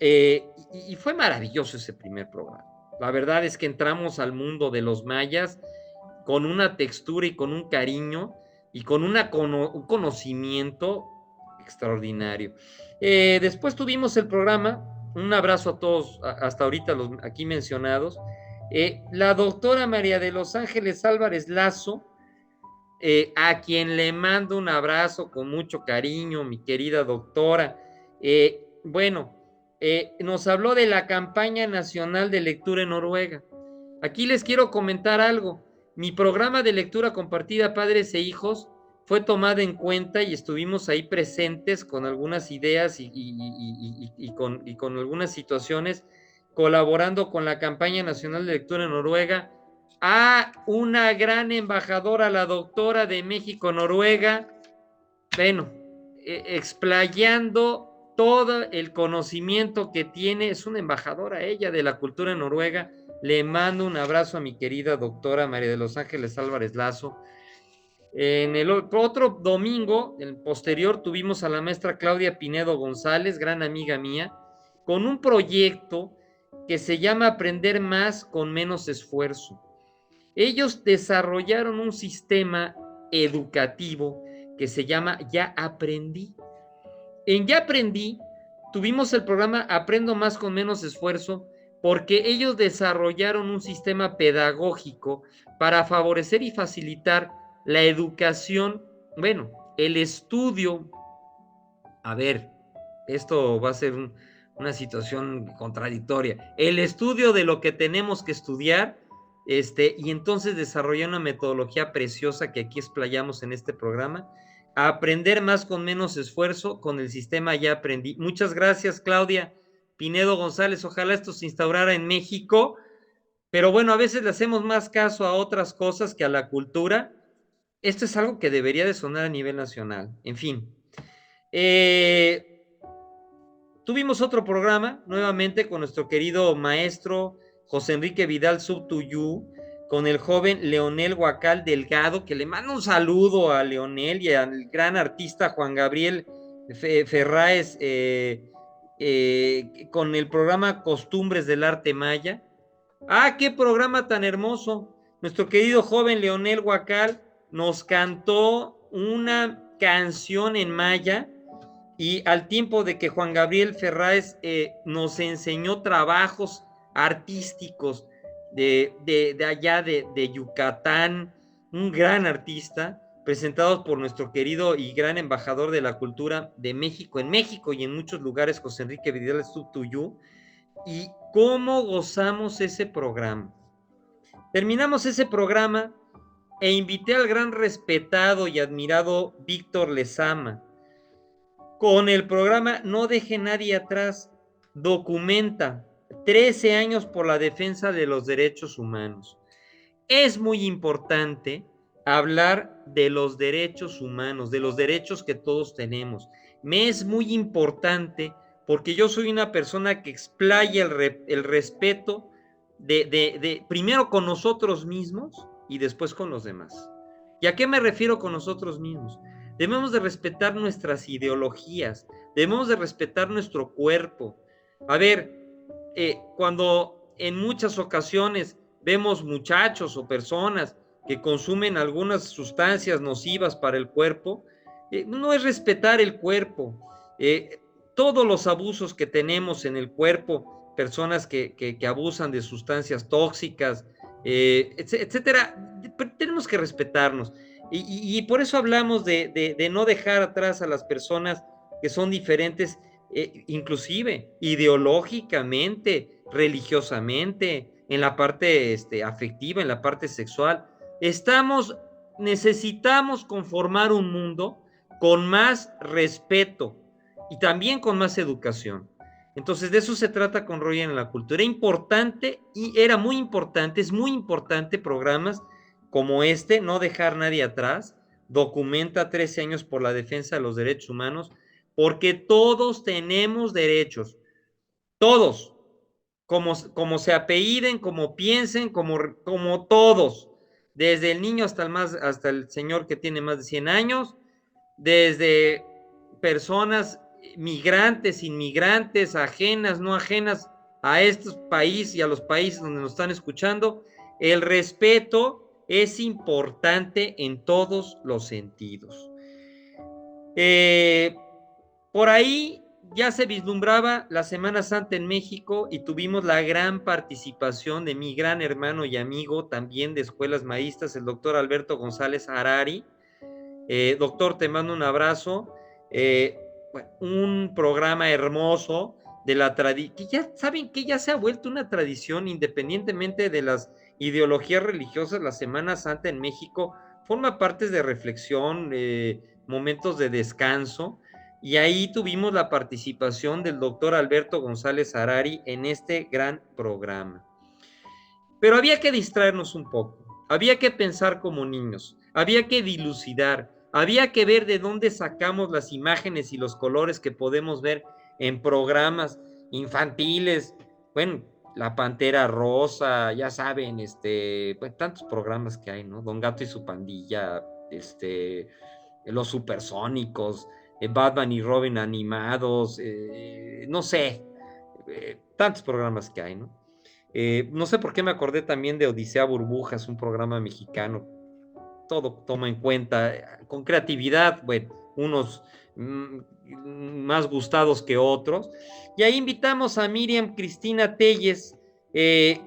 y fue maravilloso ese primer programa. La verdad es que entramos al mundo de los mayas con una textura y con un cariño y con un conocimiento extraordinario. Después tuvimos el programa, un abrazo a todos hasta ahorita los aquí mencionados, la doctora María de los Ángeles Álvarez Lazo, a quien le mando un abrazo con mucho cariño, mi querida doctora. Bueno, nos habló de la campaña nacional de lectura en Noruega. Aquí les quiero comentar algo. Mi programa de lectura compartida padres e hijos fue tomada en cuenta y estuvimos ahí presentes con algunas ideas y con algunas situaciones, colaborando con la campaña nacional de lectura en Noruega, a una gran embajadora, la doctora de México-Noruega, bueno, explayando todo el conocimiento que tiene, es una embajadora ella de la cultura noruega. Le mando un abrazo a mi querida doctora María de los Ángeles Álvarez Lazo. En el otro domingo, el posterior, tuvimos a la maestra Claudia Pinedo González, gran amiga mía, con un proyecto que se llama Aprender más con menos esfuerzo. Ellos desarrollaron un sistema educativo que se llama Ya Aprendí. En Ya Aprendí tuvimos el programa Aprendo más con menos esfuerzo, porque ellos desarrollaron un sistema pedagógico para favorecer y facilitar la educación, bueno, el estudio. A ver, esto va a ser una situación contradictoria. El estudio de lo que tenemos que estudiar, y entonces desarrolla una metodología preciosa que aquí explayamos en este programa. A aprender más con menos esfuerzo con el sistema Ya Aprendí. Muchas gracias, Claudia Pinedo González. Ojalá esto se instaurara en México, pero bueno, a veces le hacemos más caso a otras cosas que a la cultura. Esto es algo que debería de sonar a nivel nacional. En fin. Tuvimos otro programa nuevamente con nuestro querido maestro José Enrique Vidal Subtuyú, con el joven Leonel Huacal Delgado, que le mando un saludo a Leonel y al gran artista Juan Gabriel Ferráez, con el programa Costumbres del Arte Maya. ¡Ah, qué programa tan hermoso! Nuestro querido joven Leonel Huacal nos cantó una canción en maya, y al tiempo de que Juan Gabriel Ferráez nos enseñó trabajos artísticos de allá de Yucatán, un gran artista, presentados por nuestro querido y gran embajador de la cultura de México, en México y en muchos lugares, José Enrique Vidal Subtuyú. Y cómo gozamos ese programa. Terminamos ese programa e invité al gran respetado y admirado Víctor Lezama con el programa No deje nadie atrás. Documenta 13 años por la defensa de los derechos humanos. Es muy importante hablar de los derechos humanos, de los derechos que todos tenemos. Me es muy importante porque yo soy una persona que explaya el respeto primero con nosotros mismos y después con los demás. ¿Y a qué me refiero con nosotros mismos? Debemos de respetar nuestras ideologías, debemos de respetar nuestro cuerpo. A ver, cuando en muchas ocasiones vemos muchachos o personas que consumen algunas sustancias nocivas para el cuerpo, no es respetar el cuerpo. Todos los abusos que tenemos en el cuerpo, personas que abusan de sustancias tóxicas, etcétera, tenemos que respetarnos. Y por eso hablamos de no dejar atrás a las personas que son diferentes, inclusive ideológicamente, religiosamente, en la parte afectiva, en la parte sexual. Necesitamos conformar un mundo con más respeto y también con más educación. Entonces de eso se trata con Roger en la cultura. Era importante y era muy importante, es muy importante programas como No dejar nadie atrás, documenta 13 años por la defensa de los derechos humanos, porque todos tenemos derechos, todos, como se apelliden, como piensen, como todos, desde el niño hasta el señor que tiene más de 100 años, desde personas migrantes, inmigrantes, ajenas, no ajenas a estos países y a los países donde nos están escuchando. El respeto es importante en todos los sentidos. Por ahí ya se vislumbraba la Semana Santa en México y tuvimos la gran participación de mi gran hermano y amigo también de escuelas maristas, el doctor Alberto González Harari. Doctor, te mando un abrazo. Un programa hermoso de la tradición, que ya saben que ya se ha vuelto una tradición independientemente de las ideologías religiosas, la Semana Santa en México forma partes de reflexión, momentos de descanso, y ahí tuvimos la participación del doctor Alberto González Harari en este gran programa. Pero había que distraernos un poco, había que pensar como niños, había que dilucidar, había que ver de dónde sacamos las imágenes y los colores que podemos ver en programas infantiles. Bueno, La Pantera Rosa, ya saben, pues, tantos programas que hay, ¿no? Don Gato y su pandilla, Los Supersónicos, Batman y Robin animados, no sé, tantos programas que hay, ¿no? No sé por qué me acordé también de Odisea Burbujas, un programa mexicano. Todo toma en cuenta, con creatividad, bueno, unos más gustados que otros. Y ahí invitamos a Miriam Cristina Telles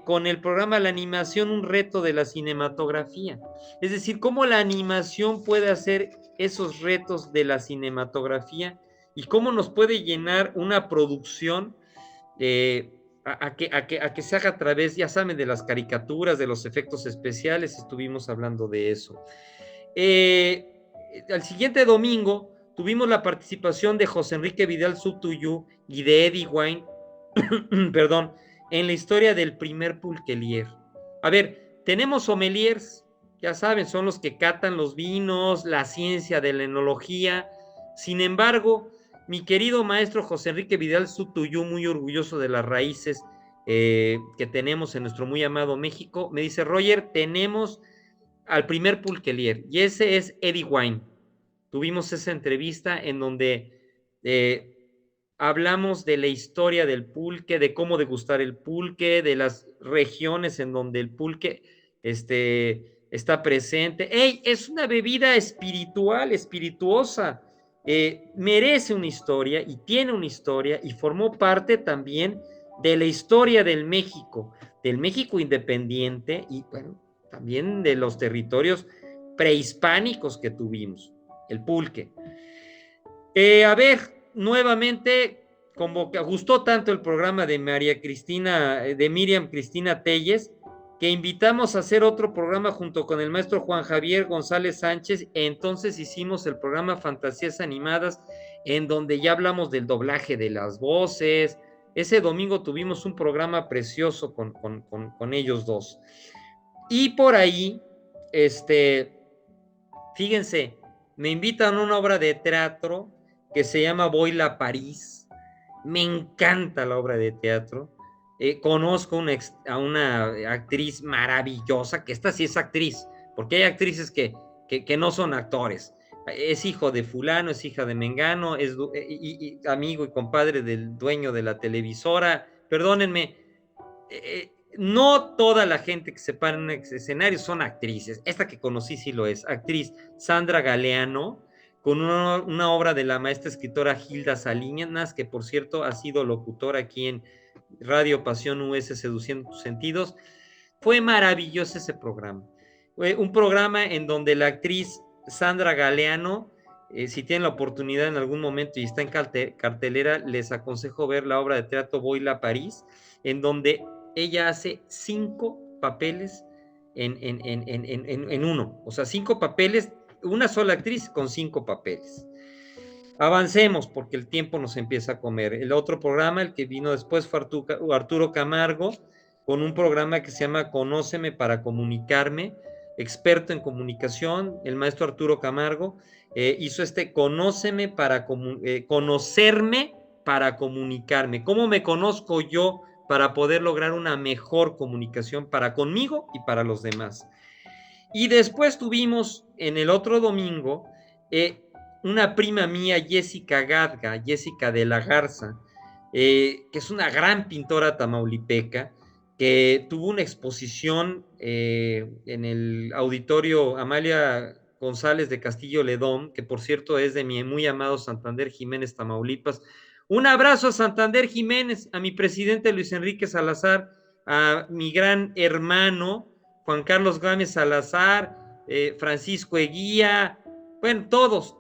con el programa La Animación, un reto de la cinematografía. Es decir, cómo la animación puede hacer esos retos de la cinematografía y cómo nos puede llenar una producción a que se haga a través, ya saben, de las caricaturas, de los efectos especiales. Estuvimos hablando de eso. Al siguiente domingo tuvimos la participación de José Enrique Vidal Sutuyú y de Eddie Wine, perdón, en la historia del primer pulquelier. A ver, tenemos sommeliers, ya saben, son los que catan los vinos, la ciencia de la enología. Sin embargo, mi querido maestro José Enrique Vidal Sutuyú, muy orgulloso de las raíces que tenemos en nuestro muy amado México, me dice: Roger, tenemos al primer pulquelier, y ese es Eddie Wine. Tuvimos esa entrevista en donde hablamos de la historia del pulque, de cómo degustar el pulque, de las regiones en donde el pulque está presente. ¡Ey! Es una bebida espiritual, espirituosa. Merece una historia y tiene una historia y formó parte también de la historia del México independiente y, bueno, también de los territorios prehispánicos que tuvimos, el pulque. A ver, nuevamente, como que gustó tanto el programa de Miriam Cristina Telles, que invitamos a hacer otro programa junto con el maestro Juan Javier González Sánchez. Entonces hicimos el programa Fantasías Animadas, en donde ya hablamos del doblaje de las voces. Ese domingo tuvimos un programa precioso con ellos dos. Y por ahí, fíjense, me invitan a una obra de teatro que se llama Voy a París. Me encanta la obra de teatro. Conozco a una actriz maravillosa, que esta sí es actriz, porque hay actrices que no son actores. Es hijo de fulano, es hija de Mengano, es amigo y compadre del dueño de la televisora. Perdónenme, no toda la gente que se para en un escenario son actrices. Esta que conocí sí lo es, actriz Sandra Galeano, con una obra de la maestra escritora Hilda Salinas, que por cierto ha sido locutora aquí en Radio Pasión US, Seduciendo tus Sentidos. Fue maravilloso ese programa. Un programa en donde la actriz Sandra Galeano, si tienen la oportunidad en algún momento y está en cartelera, les aconsejo ver la obra de teatro Voy a París, en donde ella hace 5 papeles en uno. O sea, 5 papeles, una sola actriz con 5 papeles. Avancemos porque el tiempo nos empieza a comer. El otro programa, el que vino después, fue Arturo Camargo, con un programa que se llama Conóceme para comunicarme, experto en comunicación. El maestro Arturo Camargo hizo Conóceme para conocerme para comunicarme. ¿Cómo me conozco yo para poder lograr una mejor comunicación para conmigo y para los demás? Y después tuvimos en el otro domingo una prima mía, Jessica Gadga, Jessica de la Garza, que es una gran pintora tamaulipeca, que tuvo una exposición en el auditorio Amalia González de Castillo Ledón, que por cierto es de mi muy amado Santander Jiménez, Tamaulipas. Un abrazo a Santander Jiménez, a mi presidente Luis Enrique Salazar, a mi gran hermano Juan Carlos Gámez Salazar, Francisco Eguía, bueno, todos,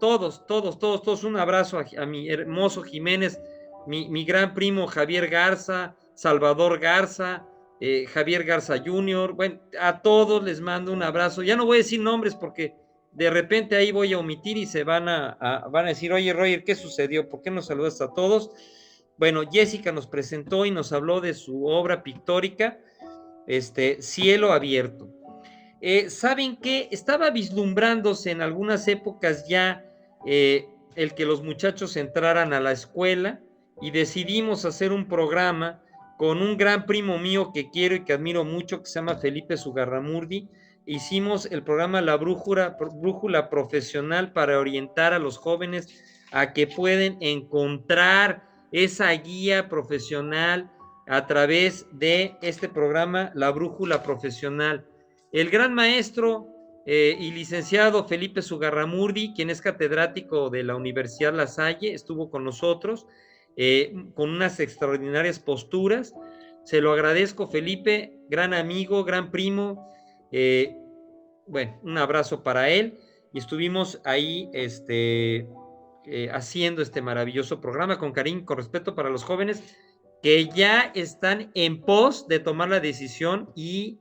un abrazo a mi hermoso Jiménez, mi gran primo Javier Garza, Salvador Garza, Javier Garza Jr., bueno, a todos les mando un abrazo. Ya no voy a decir nombres porque de repente ahí voy a omitir y se van a decir, oye, Roger, ¿qué sucedió? ¿Por qué nos saludas a todos? Bueno, Jessica nos presentó y nos habló de su obra pictórica, Cielo Abierto. ¿Saben qué? Estaba vislumbrándose en algunas épocas ya el que los muchachos entraran a la escuela y decidimos hacer un programa con un gran primo mío que quiero y que admiro mucho, que se llama Felipe Zugarramurdi. Hicimos el programa La Brújula Profesional para orientar a los jóvenes a que pueden encontrar esa guía profesional a través de este programa La Brújula Profesional. El gran maestro y licenciado Felipe Zugarramurdi, quien es catedrático de la Universidad La Salle, estuvo con nosotros con unas extraordinarias posturas. Se lo agradezco, Felipe, gran amigo, gran primo. Bueno, un abrazo para él. Y estuvimos ahí haciendo este maravilloso programa con cariño, con respeto para los jóvenes que ya están en pos de tomar la decisión. Y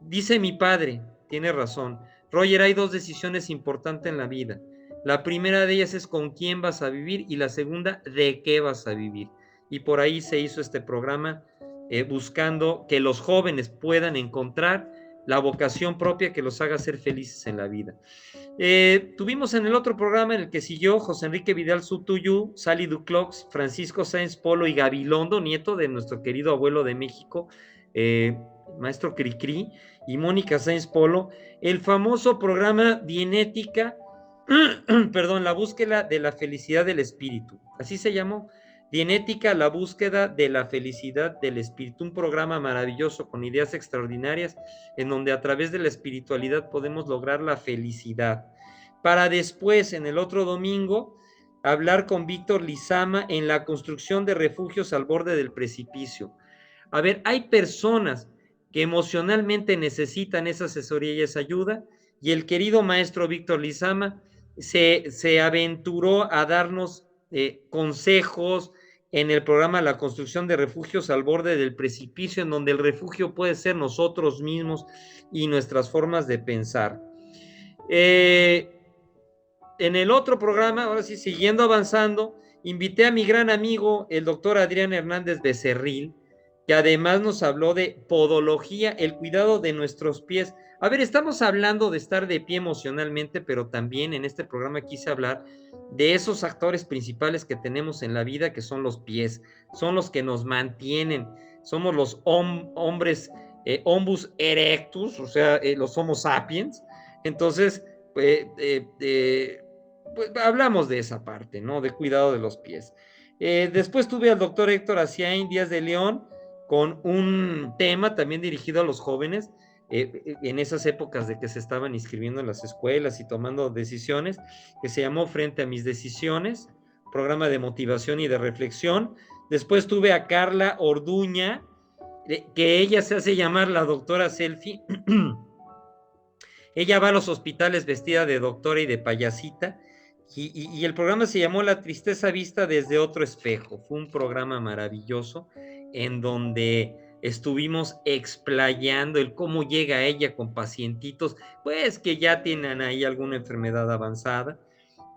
dice mi padre, tiene razón, Roger, hay dos decisiones importantes en la vida. La primera de ellas es con quién vas a vivir y la segunda, de qué vas a vivir. Y por ahí se hizo este programa buscando que los jóvenes puedan encontrar la vocación propia que los haga ser felices en la vida. Tuvimos en el otro programa en el que siguió José Enrique Vidal Sutuyú, Sally Duclos, Francisco Sáenz Polo y Gabilondo, nieto de nuestro querido abuelo de México, maestro Cricri, y Mónica Sáenz Polo, el famoso programa Dienética, perdón, la búsqueda de la felicidad del espíritu, así se llamó, Dienética, la búsqueda de la felicidad del espíritu, un programa maravilloso con ideas extraordinarias en donde a través de la espiritualidad podemos lograr la felicidad. Para después, en el otro domingo, hablar con Víctor Lizama en la construcción de refugios al borde del precipicio. A ver, hay personas que emocionalmente necesitan esa asesoría y esa ayuda, y el querido maestro Víctor Lizama se aventuró a darnos consejos en el programa La construcción de refugios al borde del precipicio, en donde el refugio puede ser nosotros mismos y nuestras formas de pensar. En el otro programa, ahora sí, siguiendo avanzando, invité a mi gran amigo, el doctor Adrián Hernández Becerril, que además nos habló de podología, el cuidado de nuestros pies. A ver, estamos hablando de estar de pie emocionalmente, pero también en este programa quise hablar de esos actores principales que tenemos en la vida, que son los pies, son los que nos mantienen, somos los hombres hombus erectus, o sea, los homo sapiens. Entonces, pues hablamos de esa parte, ¿no? De cuidado de los pies. Después tuve al doctor Héctor Aciain Díaz de León con un tema también dirigido a los jóvenes en esas épocas de que se estaban inscribiendo en las escuelas y tomando decisiones, que se llamó Frente a mis decisiones, programa de motivación y de reflexión. Después tuve a Carla Orduña, que ella se hace llamar la doctora Selfie. Ella va a los hospitales vestida de doctora y de payasita, y el programa se llamó La tristeza vista desde otro espejo. Fue un programa maravilloso en donde estuvimos explayando el cómo llega ella con pacientitos, pues que ya tienen ahí alguna enfermedad avanzada,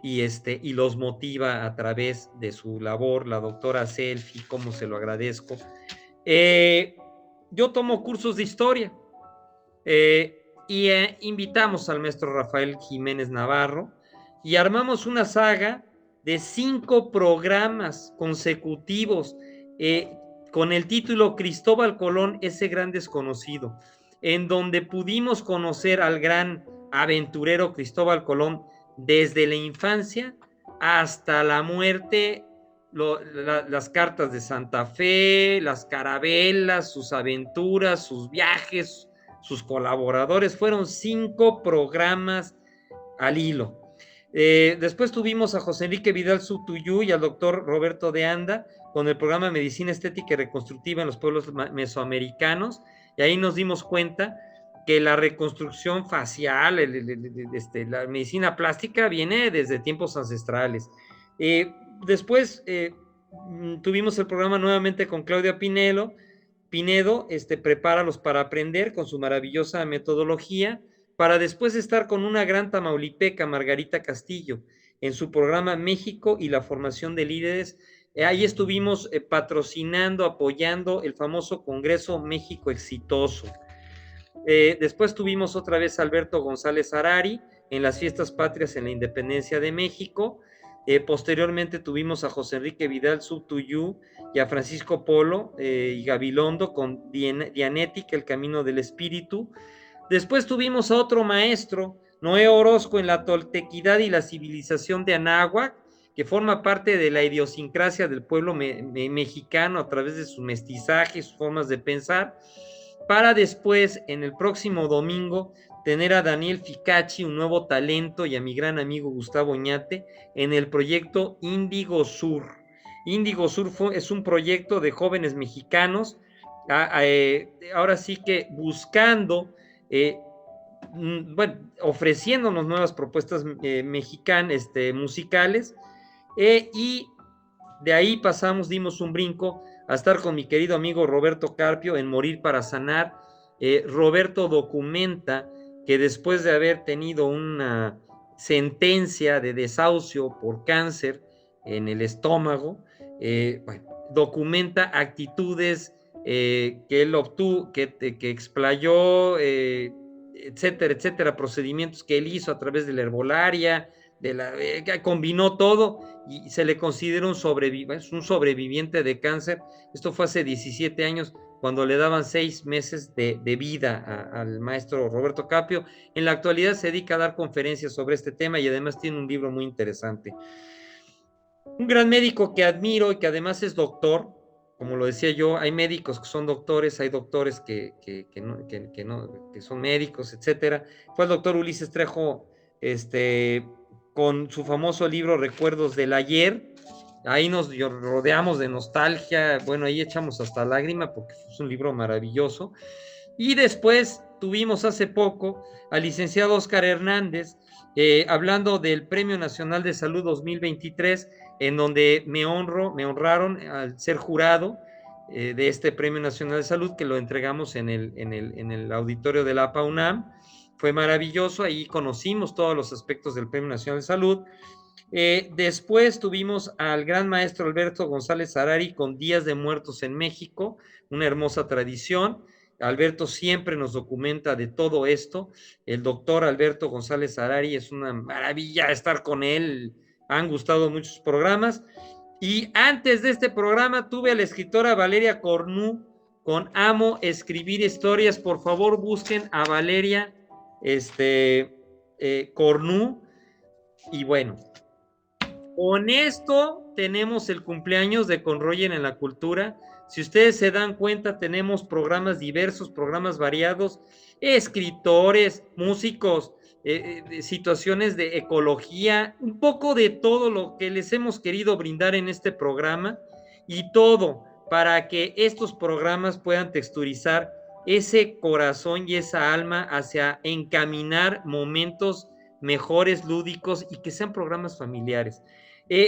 y los motiva a través de su labor, la doctora Selfie, cómo se lo agradezco. Yo tomo cursos de historia, y invitamos al maestro Rafael Jiménez Navarro y armamos una saga de 5 programas consecutivos con el título Cristóbal Colón, ese gran desconocido, en donde pudimos conocer al gran aventurero Cristóbal Colón desde la infancia hasta la muerte, las cartas de Santa Fe, las carabelas, sus aventuras, sus viajes, sus colaboradores. Fueron 5 programas al hilo. Después tuvimos a José Enrique Vidal Sutuyú y al doctor Roberto de Anda con el programa Medicina Estética y Reconstructiva en los pueblos mesoamericanos, y ahí nos dimos cuenta que la reconstrucción facial, la medicina plástica viene desde tiempos ancestrales. Después tuvimos el programa nuevamente con Claudia Pinelo, Pinedo prepáralos para aprender con su maravillosa metodología, para después estar con una gran tamaulipeca, Margarita Castillo, en su programa México y la formación de líderes. Ahí estuvimos patrocinando, apoyando el famoso Congreso México Exitoso. Después tuvimos otra vez a Alberto González Harari en las fiestas patrias en la independencia de México. Posteriormente tuvimos a José Enrique Vidal Subtuyú y a Francisco Polo y Gabilondo con Dianética, el camino del espíritu. Después tuvimos a otro maestro, Noé Orozco, en la toltequidad y la civilización de Anáhuac, que forma parte de la idiosincrasia del pueblo mexicano a través de su mestizaje, sus formas de pensar, para después, en el próximo domingo, tener a Daniel Ficacci, un nuevo talento, y a mi gran amigo Gustavo Oñate, en el proyecto Índigo Sur. Índigo Sur es un proyecto de jóvenes mexicanos, ahora sí que buscando, bueno, ofreciéndonos nuevas propuestas mexicanas, musicales, y de ahí pasamos, dimos un brinco a estar con mi querido amigo Roberto Carpio en Morir para Sanar. Roberto documenta que después de haber tenido una sentencia de desahucio por cáncer en el estómago, bueno, documenta actitudes que él obtuvo, que explayó, etcétera, etcétera, procedimientos que él hizo a través de la herbolaria, combinó todo y se le considera un sobreviviente de cáncer. Esto fue hace 17 años, cuando le daban 6 meses de vida al maestro Roberto Carpio. En la actualidad se dedica a dar conferencias sobre este tema y además tiene un libro muy interesante. Un gran médico que admiro y que además es doctor, como lo decía yo, hay médicos que son doctores, hay doctores que son médicos, etcétera. Fue el doctor Ulises Trejo, con su famoso libro Recuerdos del Ayer. Ahí nos rodeamos de nostalgia, bueno, ahí echamos hasta lágrima porque es un libro maravilloso. Y después tuvimos hace poco al licenciado Óscar Hernández, hablando del Premio Nacional de Salud 2023, en donde me honraron al ser jurado de este Premio Nacional de Salud, que lo entregamos en el auditorio de la APA UNAM. Fue maravilloso, ahí conocimos todos los aspectos del Premio Nacional de Salud. Después tuvimos al gran maestro Alberto González Harari con Días de Muertos en México, una hermosa tradición. Alberto siempre nos documenta de todo esto. El doctor Alberto González Harari, es una maravilla estar con él. Han gustado muchos programas. Y antes de este programa tuve a la escritora Valeria Cornu con Amo Escribir Historias. Por favor, busquen a Valeria Cornu. Y bueno, con esto tenemos el cumpleaños de Conroyen en la Cultura. Si ustedes se dan cuenta, tenemos programas diversos, programas variados, escritores, músicos, situaciones de ecología, un poco de todo lo que les hemos querido brindar en este programa, y todo para que estos programas puedan texturizar ese corazón y esa alma hacia encaminar momentos mejores, lúdicos, y que sean programas familiares.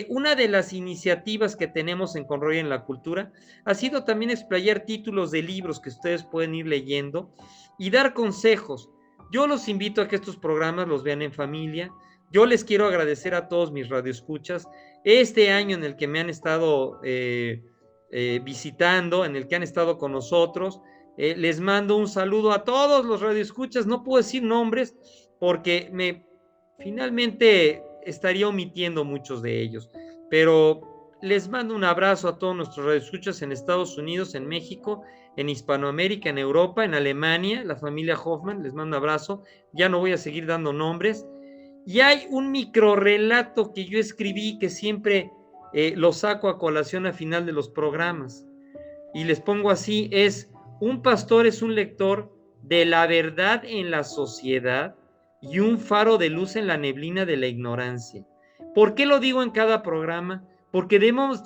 Una de las iniciativas que tenemos en Conroy en la Cultura ha sido también explayar títulos de libros que ustedes pueden ir leyendo y dar consejos. Yo los invito a que estos programas los vean en familia. Yo les quiero agradecer a todos mis radioescuchas este año en el que me han estado visitando, en el que han estado con nosotros. Les mando un saludo a todos los radioescuchas. No puedo decir nombres porque finalmente estaría omitiendo muchos de ellos, pero les mando un abrazo a todos nuestros radioescuchas en Estados Unidos, en México, en Hispanoamérica, en Europa, en Alemania, la familia Hoffman, les mando un abrazo. Ya no voy a seguir dando nombres. Y hay un microrrelato que yo escribí que siempre lo saco a colación al final de los programas, y les pongo así: un pastor es un lector de la verdad en la sociedad y un faro de luz en la neblina de la ignorancia. ¿Por qué lo digo en cada programa? Porque debemos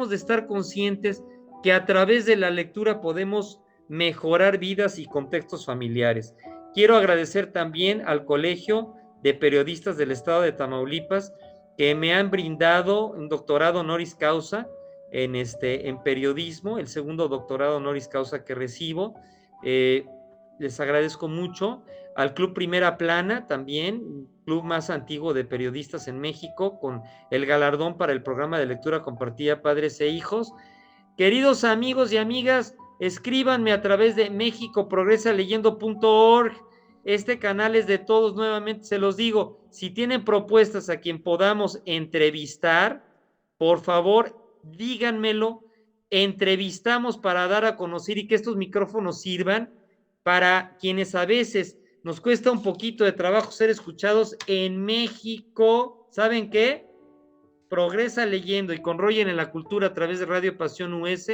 de estar conscientes que a través de la lectura podemos mejorar vidas y contextos familiares. Quiero agradecer también al Colegio de Periodistas del Estado de Tamaulipas, que me han brindado un doctorado honoris causa en periodismo, el segundo doctorado honoris causa que recibo. Les agradezco mucho. Al Club Primera Plana también, club más antiguo de periodistas en México, con el galardón para el programa de lectura compartida Padres e Hijos. Queridos amigos y amigas, escríbanme a través de mexicoprogresaleyendo.org. Este canal es de todos, nuevamente se los digo. Si tienen propuestas a quien podamos entrevistar, por favor, díganmelo. Entrevistamos para dar a conocer y que estos micrófonos sirvan para quienes a veces nos cuesta un poquito de trabajo ser escuchados en México. ¿Saben qué? Progresa leyendo y con Roger en la cultura a través de Radio Pasión US.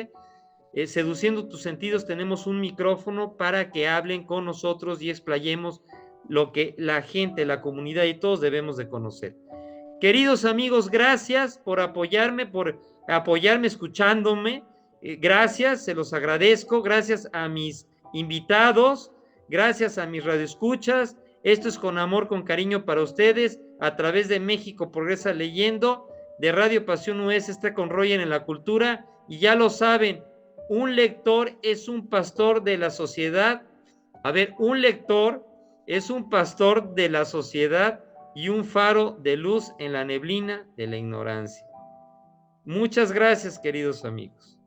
Seduciendo tus sentidos, tenemos un micrófono para que hablen con nosotros y explayemos lo que la gente, la comunidad y todos debemos de conocer. Queridos amigos, gracias por apoyarme escuchándome. Gracias, se los agradezco. Gracias a mis invitados, gracias a mis radioescuchas. Esto es con amor, con cariño para ustedes, a través de México Progresa Leyendo, de Radio Pasión US, está con Roger en la cultura, y ya lo saben, un lector es un pastor de la sociedad. A ver, un lector es un pastor de la sociedad y un faro de luz en la neblina de la ignorancia. Muchas gracias, queridos amigos.